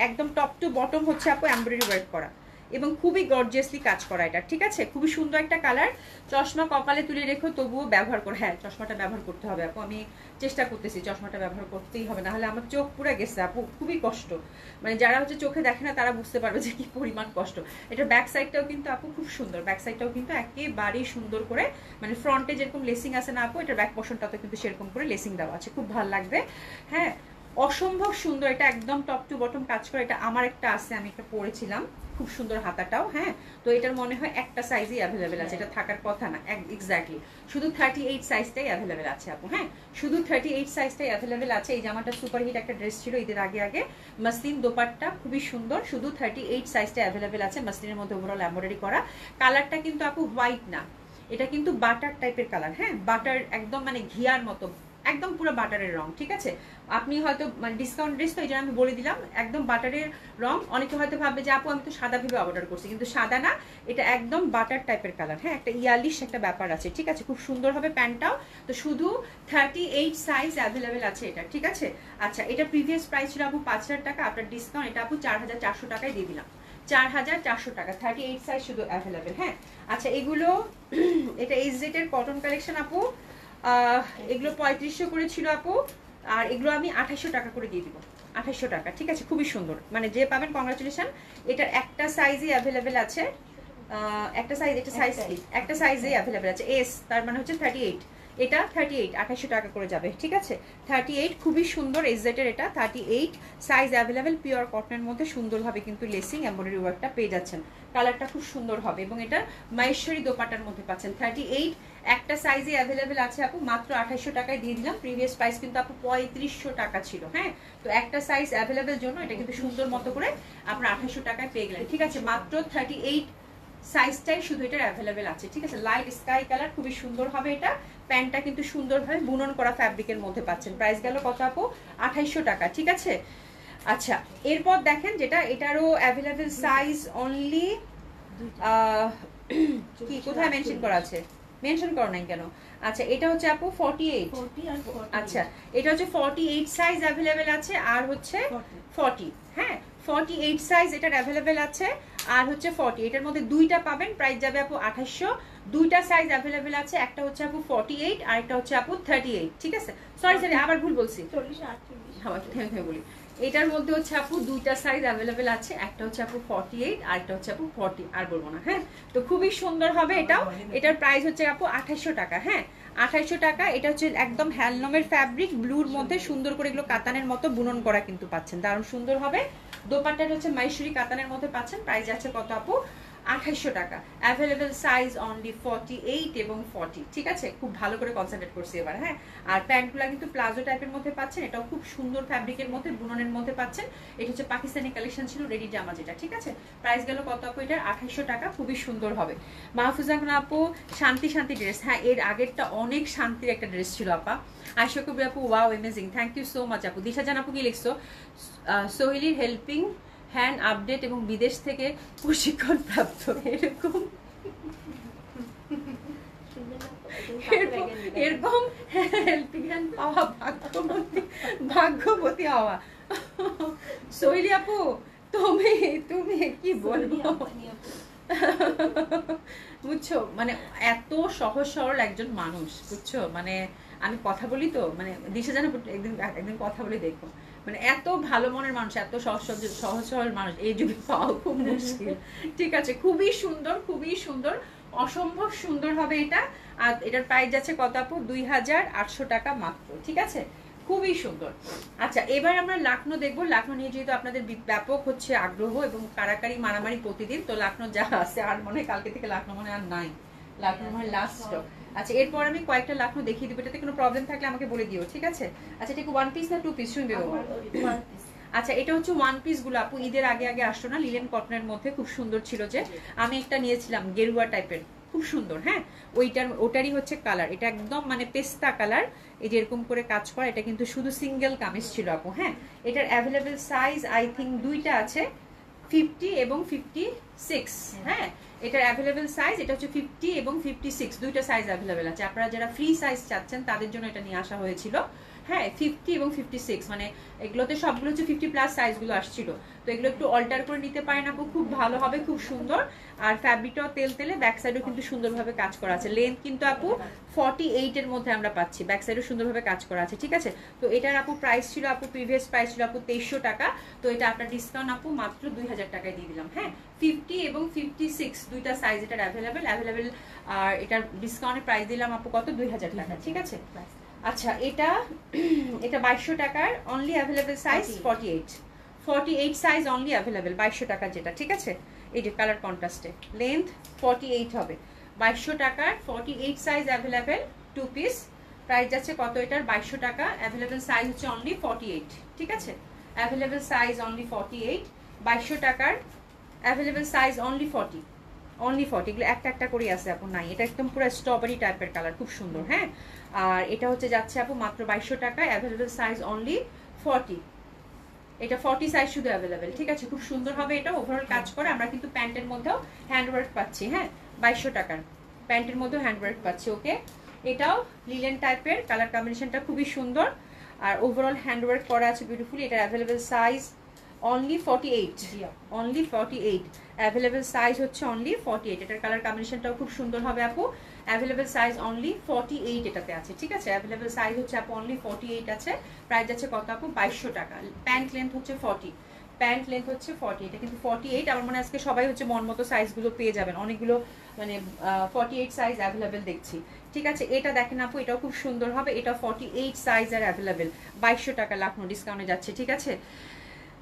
একদম টপ টু বটম হচ্ছে আপু এমব্রয়ডারি ওয়ার্ক করা এবং খুবই গর্জিয়াসলি কাজ করা এটা, ঠিক আছে। খুবই সুন্দর একটা কালার। চশমা কপালে তুলে রেখো, তবুও ব্যবহার করো। হ্যাঁ, চশমাটা ব্যবহার করতে হবে আপু, আমি চেষ্টা করতেছি, চশমাটা ব্যবহার করতেই হবে, নাহলে আমার চোখ পুরো গেছে আপু, খুবই কষ্ট। মানে যারা হচ্ছে চোখে দেখে না তারা বুঝতে পারবে যে কি পরিমাণ কষ্ট। এটা ব্যাক সাইডটাও কিন্তু আপু খুব সুন্দর, ব্যাক সাইডটাও কিন্তু একেবারেই সুন্দর করে, মানে ফ্রন্টে যেরকম লেসিং আছে না আপু, এটার ব্যাক পোর্শনটাতে কিন্তু সেরকম করে লেসিং দেওয়া আছে, খুব ভালো লাগবে। হ্যাঁ, অসম্ভব সুন্দর, এটা একদম টপ টু বটম কাজ করে। এটা আমার একটা আছে, আমি একটা পরেছিলাম, খুব সুন্দর হাতাটাও। হ্যাঁ, তো এটার মনে হয় একটা সাইজই অ্যাভেলেবেল আছে, এটা থাকার কথা না এক্স্যাক্টলি, শুধু 38 সাইজটাই অ্যাভেলেবেল আছে আপু। হ্যাঁ, শুধু 38 সাইজটাই অ্যাভেলেবেল আছে। এই জামাটা সুপারহিট একটা ড্রেস ছিল ঈদের আগে আগে, মাসলিন দোপাট্টা, খুবই সুন্দর, শুধু 38 সাইজটা অ্যাভেলেবেল আছে, মাসলিনের মধ্যে ওভারঅল এমব্রয়ডারি করা। কালারটা কিন্তু আপু হোয়াইট না, এটা কিন্তু বাটার টাইপের কালার। হ্যাঁ, বাটার একদম, মানে ঘিয়ার মতো, একদম পুরো বাটারের রং, ঠিক আছে। আপনি হয়তো মানে ডিসকাউন্ট ড্রেস তো এই জন্য আমি বলে দিলাম, একদম বাটারের রং। অনেকে হয়তো ভাববে যে আপু আমি তো সাদা ভেবে অর্ডার করছি, কিন্তু সাদা না, এটা একদম বাটার টাইপের কালার। হ্যাঁ, একটা ইয়ালিশ একটা ব্যাপার আছে, ঠিক আছে। খুব সুন্দর হবে প্যান্টটাও। তো শুধু 38 সাইজ অ্যাভেলেবেল আছে এটা, ঠিক আছে। আচ্ছা, এটা প্রিভিয়াস প্রাইস ছিল আপু 5000 টাকা, আপনার ডিসকাউন্ট এটা আপু 4400 টাকায় দিয়ে দিলাম, 4400 টাকা, 38 সাইজ শুধু অ্যাভেলেবেল। হ্যাঁ, আচ্ছা এগুলো এটা এইচজেড এর কটন কালেকশন আপু, এগুলো 3500 করে ছিল আপু, আর এগুলো আমি 2800 টাকা করে দিয়ে দিব, 2800 টাকা, ঠিক আছে। খুবই সুন্দর, মানে যে পাবেন কংগ্রাচুলেশন। এটার একটা সাইজই অ্যাভেলেবেল আছে, একটা সাইজ, এটা সাইজ কি, একটা সাইজেই অ্যাভেলেবেল আছে, এস, তার মানে হচ্ছে 38, এটা 38, 2800 টাকা করে যাবে, ঠিক আছে। 38 খুবই সুন্দর এসজেটের, এটা 38 সাইজ অ্যাভেলেবেল, পিওর কটনের মধ্যে সুন্দরভাবে কিন্তু লেসিং এমব্রয়ডারি ওয়ার্কটা পেয়ে যাচ্ছেন। কালারটা খুব সুন্দর হবে এবং এটা মাহেশ্বরী দোপাটার মধ্যে পাচ্ছেন। 38 একটা সাইজে অ্যাভেলেবেল আছে আপু, মাত্র 2800 টাকায় দিয়ে দিলাম। প্রিভিয়াস প্রাইস কিন্তু আপু 3500 টাকা ছিল। হ্যাঁ, তো একটা সাইজ অ্যাভেলেবেল জন্য এটা কিন্তু সুন্দর মতো করে আপনার 2800 টাকায় পেয়ে গেলেন, ঠিক আছে। মাত্র 38 সাইজটাই শুধু এটা অ্যাভেলেবেল আছে, ঠিক আছে। লাইট স্কাই কালার, খুবই সুন্দর হবে এটা। প্যান্টটা কিন্তু সুন্দরভাবে বুনন করা ফ্যাব্রিকের মধ্যে পাচ্ছেন। প্রাইস গেল কত আপু, 2800 টাকা, ঠিক আছে। আচ্ছা, এরপর দেখেন যেটা, এটারও অ্যাভেলেবেল সাইজ অনলি, কি কোথায় মেনশন করা আছে, মেনশন করো নাই কেন। আচ্ছা, এটা হচ্ছে আপু 48, আচ্ছা এটা হচ্ছে 48 সাইজ অ্যাভেলেবেল আছে, আর হচ্ছে 40, হ্যাঁ 48 সাইজ এটার অ্যাভেলেবেল আছে, আর হচ্ছে 40, এটার মধ্যে দুইটা পাবেন, প্রাইস যাবে আপু 2800। দুইটা সাইজ অ্যাভেলেবেল আছে, একটা হচ্ছে আপু 48 আর একটা হচ্ছে আপু 38, ঠিক আছে। সরি আবার ভুল বলছি, হ্যাঁ বলি, এটার মধ্যে হচ্ছে আপু দুইটা সাইজ অ্যাভেলেবেল আছে, একটা হচ্ছে আপু 48 আর একটা হচ্ছে আপু 40, আর বলবো না। হ্যাঁ, তো খুবই সুন্দর হবে এটাও। এটার প্রাইস হচ্ছে আপু 2800 টাকা। হ্যাঁ, 2800 টাকা। এটা হচ্ছে একদম হ্যান্ডলুমের ফ্যাব্রিক, ব্লুর মধ্যে সুন্দর করে এগুলো কাতানের মতো বুনন করা কিন্তু পাচ্ছেন, দারুণ সুন্দর হবে। দোপাট্টাটা হচ্ছে মাহেশ্বরী কাতানের মধ্যে পাচ্ছেন। প্রাইস আছে কত আপু, 2800 টাকা। অ্যাভেলেবেল সাইজ অনলি 48 এবং 40, ঠিক আছে। খুব ভালো করে কনসেন্ট্রেট করছি এবার। হ্যাঁ, আর প্যান্টগুলো কিন্তু প্লাজো টাইপের মধ্যে পাচ্ছেন, এটাও খুব সুন্দর ফ্যাব্রিকের মধ্যে, বুননের মধ্যে পাচ্ছেন। এটা হচ্ছে পাকিস্তানি কালেকশন ছিল, রেডি জামা যেটা, ঠিক আছে। প্রাইস গেল কত আপু, এটার 2800 টাকা, খুবই সুন্দর হবে। মাহফুজা আপু শান্তি শান্তি ড্রেস, হ্যাঁ এর আগেরটা অনেক শান্তির একটা ড্রেস ছিল আপা। আশা করি আপু, wow amazing, thank you so much আপু। দিশা জান আপু কি লিখছো, সোহেলির হেল্পিং হ্যান্ড আপডেট এবং বিদেশ থেকে প্রশিক্ষণ প্রাপ্ত, এরকম হেল্পিং হ্যান্ড পাওয়া ভাগ্যবতী হওয়া। সোহিলি আপু তুমি তুমি কি বলবো বুঝছো, মানে এত সহজ সরল একজন মানুষ, বুঝছো, মানে আমি কথা বলি তো, মানে দিশা জানা একদিন একদিন কথা বলে দেখো, মানে এত ভালো মনের মানুষ, এত সহজ সহজ সরল মানুষ এই যুগে পাওয়া খুব মুশকিল। ঠিক আছে, খুবই সুন্দর, খুবই সুন্দর, অসম্ভব সুন্দর হবে এটা। আর এটার প্রাইস যাচ্ছে কত আপু? 2800 টাকা মাত্র। ঠিক আছে, খুবই সুন্দর। আচ্ছা, এবার আমরা লাকনো দেখবো। লাকনো নিয়ে যেহেতু আপনাদের ব্যাপক হচ্ছে আগ্রহ এবং কারাকারি মারামারি প্রতিদিন, তো লাকনো যা আছে, আর মনে হয় কালকে থেকে লাকনো মনে আর নাই, লাকনো মনে হয় লাস্ট স্টক। আচ্ছা, এরপর আমি কয়েকটা লাকনো দেখিয়ে দিব, এটাতে কোনো প্রবলেম থাকলে আমাকে বলে দিও। ঠিক আছে, আচ্ছা এটা কি ওয়ান পিস না টু পিস শুনবে? আচ্ছা, এটা হচ্ছে ওয়ান পিস গুলো আপু, ঈদের আগে আগে আসতো না, লিলেন কটনের মধ্যে খুব সুন্দর ছিল, যে আমি একটা নিয়েছিলাম গেরুয়া টাইপের, খুব সুন্দর। হ্যাঁ, ওটারই হচ্ছে কালার, এটা একদম মানে পেস্তা কালার, এই যে এরকম করে কাজ করা। এটা কিন্তু শুধু সিঙ্গেল কামিজ ছিল আপু। হ্যাঁ, এটার অ্যাভেলেবেল সাইজ আই থিঙ্ক দুইটা আছে, 50 এবং 56। হ্যাঁ, এটার অ্যাভেলেবেল সাইজ এটা হচ্ছে 50 এবং 56, দুইটা সাইজ অ্যাভেলেবেল আছে। আপনারা যারা ফ্রি সাইজ চাচ্ছেন তাদের জন্য এটা নিয়ে আসা হয়েছিল। হ্যাঁ, 50 এবং 56, মানে এগুলোতে সবগুলো হচ্ছে 50+ সাইজগুলো আসছিল, তো এগুলো একটু অল্টার করে নিতে পারেন আপু, খুব ভালো হবে, খুব সুন্দর। আর ফ্যাব্রিকটাও তেল তেলে, ব্যাক সাইডেও কিন্তু সুন্দরভাবে কাজ করা আছে। লেন্থ কিন্তু আপু 48 এর মধ্যে আমরা পাচ্ছি, ব্যাক সাইডেও সুন্দরভাবে কাজ করা আছে। ঠিক আছে, তো এটার আপু প্রাইস ছিল আপু, প্রিভিয়াস প্রাইস ছিল আপু 2300 টাকা, তো এটা আপনার ডিসকাউন্ট আপু মাত্র 2000 টাকায় দিয়ে দিলাম। হ্যাঁ, 50 এবং 56 দুইটা সাইজ এটার অ্যাভেলেবেল। আর এটার ডিসকাউন্টের প্রাইস দিলাম আপু কত? 2000 টাকা। ঠিক আছে, আচ্ছা এটা 2200 টাকার, only available size 48 size only available, 2200 টাকার যেটা। ঠিক আছে, এই যে কালার কন্ট্রাস্টে, লেন্থ 48 হবে, 2200 টাকার 48 size available, two piece. Price যাচ্ছে কত এটার? 2200 টাকা। অ্যাভেলেবেল সাইজ হচ্ছে অনলি 48। ঠিক আছে, অ্যাভেলেবেল সাইজ অনলি 48, 2200 টাকার অ্যাভেলেবেল সাইজ অনলি 40, এগুলো একটা একটা করে আছে আপু, নাই এটা একদম পুরো স্ট্রবেরি টাইপের কালার, খুব সুন্দর। হ্যাঁ, আর এটা হচ্ছে যাচ্ছে আপু মাত্র 2200 টাকা, অ্যাভেলেবেল সাইজ অনলি 40, এটা 40 সাইজ শুধু অ্যাভেলেবেল। ঠিক আছে, খুব সুন্দর হবে এটা, ওভারঅল কাজ করে। আমরা কিন্তু প্যান্টের মধ্যেও হ্যান্ডওয়ার্ক পাচ্ছি। হ্যাঁ, 2200 টাকার প্যান্টের মধ্যেও হ্যান্ডওয়ার্ক পাচ্ছি। ওকে, এটাও লিলেন টাইপের, কালার কম্বিনেশনটা খুবই সুন্দর, আর ওভারঅল হ্যান্ডওয়ার্ক করা আছে বিউটিফুলি। এটা available size only 48, only 48, available size হচ্ছে অনলি 48। এটার কালার কম্বিনেশনটাও খুব সুন্দর হবে আপু, অ্যাভেলেবেল সাইজ অনলি 48 এটাতে আছে। ঠিক আছে, অ্যাভেলেবেল সাইজ হচ্ছে আপু অনলি 48 আছে। প্রাইস যাচ্ছে কত আপু? 2200 টাকা। প্যান্ট লেন্থ হচ্ছে 40, প্যান্ট লেন্থ হচ্ছে 40, এটা কিন্তু 48। আমার মনে হয় আজকে সবাই হচ্ছে মন মতো সাইজগুলো পেয়ে যাবেন, অনেকগুলো মানে 48 সাইজ অ্যাভেলেবেল দেখছি। ঠিক আছে, এটা দেখেন আপু, এটাও খুব সুন্দর হবে, এটা 48 সাইজ আর অ্যাভেলেবেল, 2200 টাকা লাখনো ডিসকাউন্টে যাচ্ছে। ঠিক আছে,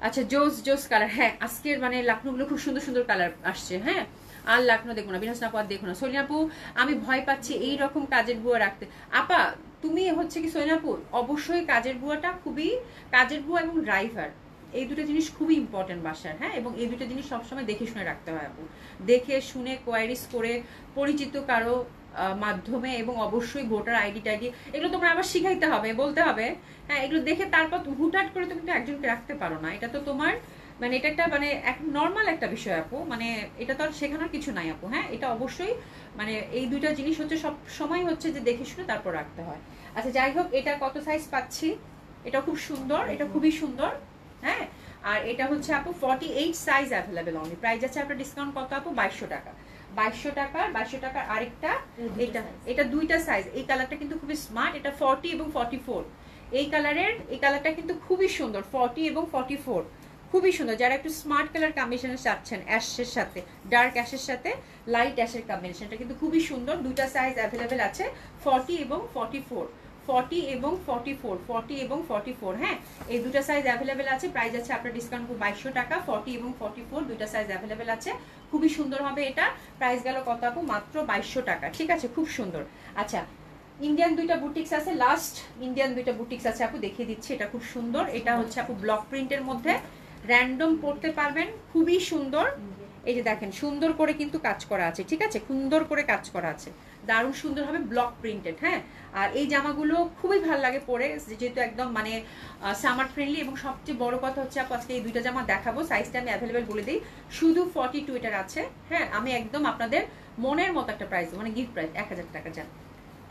আচ্ছা জোস কালার। হ্যাঁ, আজকের মানে লাকনোগুলো খুব সুন্দর সুন্দর কালার আসছে। হ্যাঁ, আর লাকনো দেখো না, বিনাশ আপু আর দেখো না। সলিনা আপু আমি ভয় পাচ্ছি এই রকম কাজের বুয়া রাখতে। আপা তুমি হচ্ছে কি সলিনা আপু, অবশ্যই কাজের বুয়াটা খুবই, কাজের বুয়া এবং ড্রাইভার এই দুটো জিনিস খুবই ইম্পর্টেন্ট বাসার। হ্যাঁ, এবং এই দুটো জিনিস সবসময় দেখে শুনে রাখতে হয় আপু, দেখে শুনে কোয়ারিজ করে, পরিচিত কারো মাধ্যমে, এবং অবশ্যই ভোটার আইডি টাইডি এগুলো তোমরা আবার শিখাইতে হবে, বলতে হবে। হ্যাঁ, এগুলো দেখে তারপর হুটহাট করে তো কিন্তু একজনকে রাখতে পারো না, এটা তো তোমার মানে এটা একটা মানে নর্মাল একটা বিষয় আপু, মানে এটা তো আর শেখানোর কিছু নাই আপু। হ্যাঁ, এটা অবশ্যই মানে এই দুইটা জিনিস হচ্ছে সব সময় হচ্ছে যে দেখে শুনে তারপর রাখতে হয়। আচ্ছা যাই হোক, এটা কত সাইজ পাচ্ছি? এটা খুব সুন্দর, এটা খুবই সুন্দর। হ্যাঁ, আর এটা হচ্ছে আপু 48 সাইজ অ্যাভেলেবেল অনলি। প্রাইস আছে আপনার ডিসকাউন্ট কত আপু? 2200 টাকা। 2200 টাকার আরেকটা, এটা দুইটা সাইজ। এই কালারটা কিন্তু খুবই স্মার্ট, এটা 40 এবং 44, এই কালারটা কিন্তু খুবই সুন্দর, 40 এবং 44 খুবই সুন্দর। যারা একটু স্মার্ট কালার কম্বিনেশন চাচ্ছেন, অ্যাশের সাথে ডার্ক অ্যাশের সাথে লাইট অ্যাশের কম্বিনেশনটা কিন্তু খুবই সুন্দর। দুইটা সাইজ অ্যাভেলেবেল আছে, 40 এবং 44, 40 এবং 44, 40 এবং 44। হ্যাঁ, এই দুটা সাইজ অ্যাভেলেবেল আছে। প্রাইস আছে আপনার ডিসকাউন্ট 2200 টাকা, 40 এবং 44 দুইটা সাইজ অ্যাভেলেবেল আছে, খুবই সুন্দর হবে এটা। প্রাইস গেল কত আপু? মাত্র 2200 টাকা। ঠিক আছে, খুব সুন্দর। আচ্ছা, ইন্ডিয়ান দুইটা বুটিক্স আছে, লাস্ট ইন্ডিয়ান দুইটা বুটিক্স আছে আপু, দেখিয়ে দিচ্ছি। এটা খুব সুন্দর, এটা হচ্ছে আপু ব্লক প্রিন্টের মধ্যে, র্যান্ডম পড়তে পারবেন, খুবই সুন্দর। এই যে দেখেন সুন্দর করে কিন্তু কাজ করা আছে। ঠিক আছে, সুন্দর করে কাজ করা আছে, দারুণ সুন্দর হবে, ব্লক প্রিন্টেড। হ্যাঁ, আর এই জামাগুলো খুবই ভালো লাগে পরে, যেহেতু একদম মানে সামার ফ্রেন্ডলি। এবং সবচেয়ে বড় কথা হচ্ছে আপু, আজকে এই দুইটা জামা দেখাবো, সাইজটা আমি অ্যাভেলেবেল বলে দিই, শুধু 42 এটার আছে। হ্যাঁ, আমি একদম আপনাদের মনের মতো একটা প্রাইস, মানে গিফট প্রাইস 1000 টাকা যান,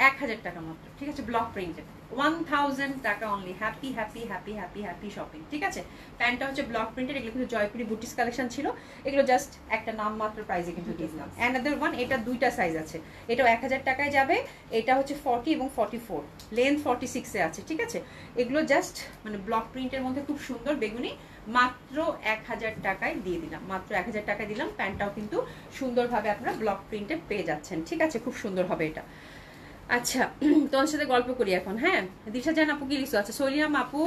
1000 টাকা মাত্র, ঠিক আছে, ব্লক প্রিন্টেড 1000 টাকা only. Happy happy happy happy happy shopping, ঠিক আছে। প্যান্টটা হচ্ছে ব্লক প্রিন্টেড, এগুলো কিন্তু জয়পুরি বুটিস কালেকশন ছিল, এগুলো জাস্ট একটা নাম মাত্র প্রাইসে কিন্তু দিয়েছিলাম। অ্যানাদার ওয়ান, এটা দুইটা সাইজ আছে, এটাও 1000 টাকায় যাবে। এটা হচ্ছে 40 এবং 44, লেন্থ 46-এ আছে, ঠিক আছে। এগুলো জাস্ট মানে ব্লক প্রিন্টের মধ্যে খুব সুন্দর বেগুনি, মাত্র 1000 টাকায় দিয়ে দিলাম, মাত্র 1000 টাকায় দিলাম। প্যান্টটাও কিন্তু সুন্দরভাবে আপনারা ব্লক প্রিন্টে পেয়ে যাচ্ছেন, ঠিক আছে, খুব সুন্দর হবে এটা। আচ্ছা, তোমার সাথে গল্প করি এখন। হ্যাঁ, দিশা জান আপু কি লিখছো? আচ্ছা, সোলিয়াম আপু,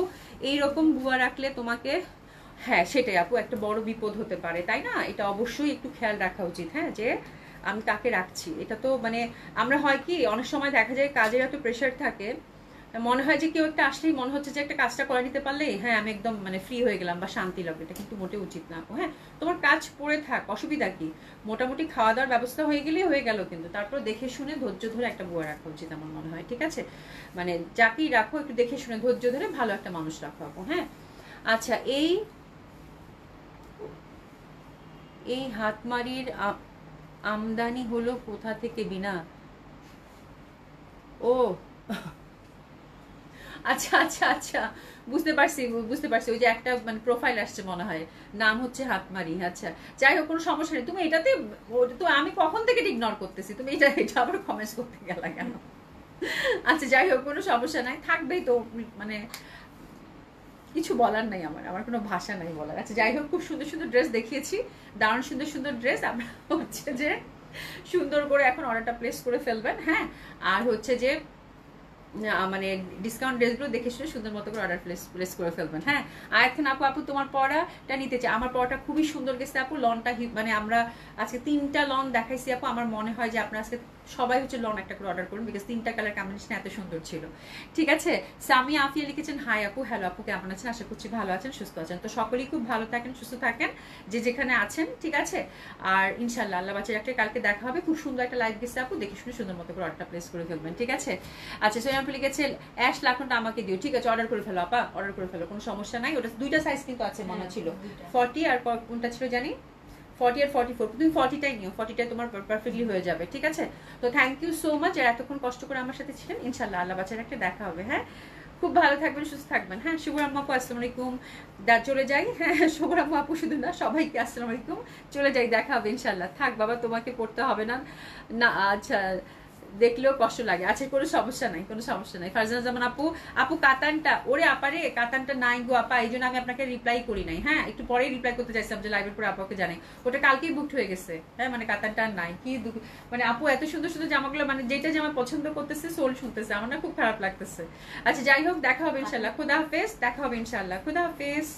এইরকম বুয়া রাখলে তোমাকে, হ্যাঁ সেটাই আপু, একটা বড় বিপদ হতে পারে, তাই না? এটা অবশ্যই একটু খেয়াল রাখা উচিত, হ্যাঁ, যে আমি কাকে রাখছি। এটা তো মানে আমরা হয় কি অনেক সময় দেখা যায় কাজের এত প্রেশার থাকে, মনে হয় যে কেউ একটা আসলেই মনে হচ্ছে যে একটা কাজটা করে নিতে পারলেই হ্যাঁ আমি একদম মানে ফ্রি হয়ে গেলাম বা শান্তি লাগবে। এটা কিন্তু মোটেও উচিত না আপু। হ্যাঁ, তোমার কাজ পড়ে থাক, অসুবিধা কি, মোটামুটি খাওয়া দাওয়ার ব্যবস্থা হয়ে গেলেই হয়ে গেল, কিন্তু তারপর দেখে শুনে ধৈর্য ধরে একটা বুয়া রাখা উচিত আমার মনে হয়, ঠিক আছে। মানে যাকেই রাখো একটু দেখে শুনে ধৈর্য ধরে ভালো একটা মানুষ রাখো আপু। হ্যাঁ, আচ্ছা, এই হাতমারির আমদানি হলো কোথা থেকে বিনা? ও আচ্ছা আচ্ছা আচ্ছা, বুঝতে পারছি বুঝতে পারছি, ওই যে একটা মানে প্রোফাইল আসছে মনে হয়, নাম হচ্ছে হাতমারি। আচ্ছা, যাই হোক, কোনো সমস্যা নেই, তুমি এটাতে তো আমি কখন থেকে ইগনোর করতেছি, তুমি এটা এটা আবার কমেন্টস করতে গেলা কেন? আচ্ছা, যাই হোক, কোনো সমস্যা নাই, থাকবেই তো, মানে কিছু বলার নাই, আমার কোনো ভাষা নাই বলার। আচ্ছা, যাই হোক, খুব সুন্দর সুন্দর ড্রেস দেখিয়েছি, দারুণ সুন্দর সুন্দর ড্রেস। আমরা হচ্ছে যে সুন্দর করে এখন অর্ডারটা প্লেস করে ফেলবেন। হ্যাঁ, আর হচ্ছে যে মানে ডিসকাউন্ট ড্রেসগুলো দেখে শুনে সুন্দর মতো করে অর্ডার প্লেস করে ফেলবেন। হ্যাঁ, আর এখন আপু তোমার পড়াটা নিতে চাই। আমার পড়াটা খুবই সুন্দর গেছে আপু, লনটা মানে আমরা আজকে 3টা লন দেখাইছি আপু। আমার মনে হয় যে আপনারা আজকে সবাই হচ্ছে লন একটা করে অর্ডার করুন, বিকজ 3টা কালার কম্বিনেশন এত সুন্দর ছিল, ঠিক আছে। সামিয়া আফিয়া লিখেছেন হাই আপু, হ্যালো আপু, কেমন আছেন? আশা করছি ভালো আছেন, সুস্থ আছেন। তো সকলেই খুব ভালো থাকেন, সুস্থ থাকেন, যে যেখানে আছেন, ঠিক আছে। আর ইনশাল্লাহ আল্লাহ বাচ্চার একটা কালকে দেখা হবে, খুব সুন্দর একটা লাইভ গেছে আপু, দেখে শুনে সুন্দর মতো করে অর্ডারটা প্লেস করে ফেলবেন, ঠিক আছে। আচ্ছা, সোয়াম লিখেছে অ্যাশ লাখনটা আমাকে দিও, ঠিক আছে, অর্ডার করে ফেলো আপা, অর্ডার করে ফেলো, কোনো সমস্যা নাই। ওটা দুইটা সাইজ কিন্তু আছে মনে ছিল, 40 আর কোনটা ছিল জানি, 40 আর 44, তুমি 40টাই নিও, 40টাই তোমার পারফেক্টলি হয়ে যাবে, ঠিক আছে। তো থ্যাংক ইউ সো মাচ, আর এতক্ষণ কষ্ট করে আমার সাথে ছিলেন। ইনশাল্লাহ আল্লাহ বাচ্চার একটা দেখা হবে। হ্যাঁ, খুব ভালো থাকবেন, সুস্থ থাকবেন। হ্যাঁ, শুভরাম্মা আপু আসসালামু আলাইকুম, চলে যাই। হ্যাঁ, শুভরাম্মা আপু শুধু না, সবাইকে আসসালামু আলাইকুম, চলে যাই, দেখা হবে ইনশাল্লাহ। থাক বাবা, তোমাকে পড়তে হবে না, না আচ্ছা, দেখলেও কষ্ট লাগে। আচ্ছা, কোনো সমস্যা নাই, কোনো সমস্যা নাই। ফারজানা জামান আপু, আপু কাতানটা, ওরে আপারে কাতানটা নাই গো আপা, এই জন্য আমি আপনাকে রিপ্লাই করি নাই। হ্যাঁ, একটু পরেই রিপ্লাই করতে চাইছিলাম যে লাইভের পরে আপাকে জানাই, ওটা কালকেই বুকড হয়ে গেছে। হ্যাঁ, মানে কাতানটা নাই, কি মানে আপু এত সুন্দর সুন্দর জামাগুলো, মানে যেটা জামা পছন্দ করতেছে সোল শুনতেছে, আমার না খুব খারাপ লাগতেছে। আচ্ছা, যাই হোক, দেখা হবে ইনশাল্লাহ, খুদা হাফেজ, দেখা হবে ইনশাল্লাহ, খুদা হাফেজ।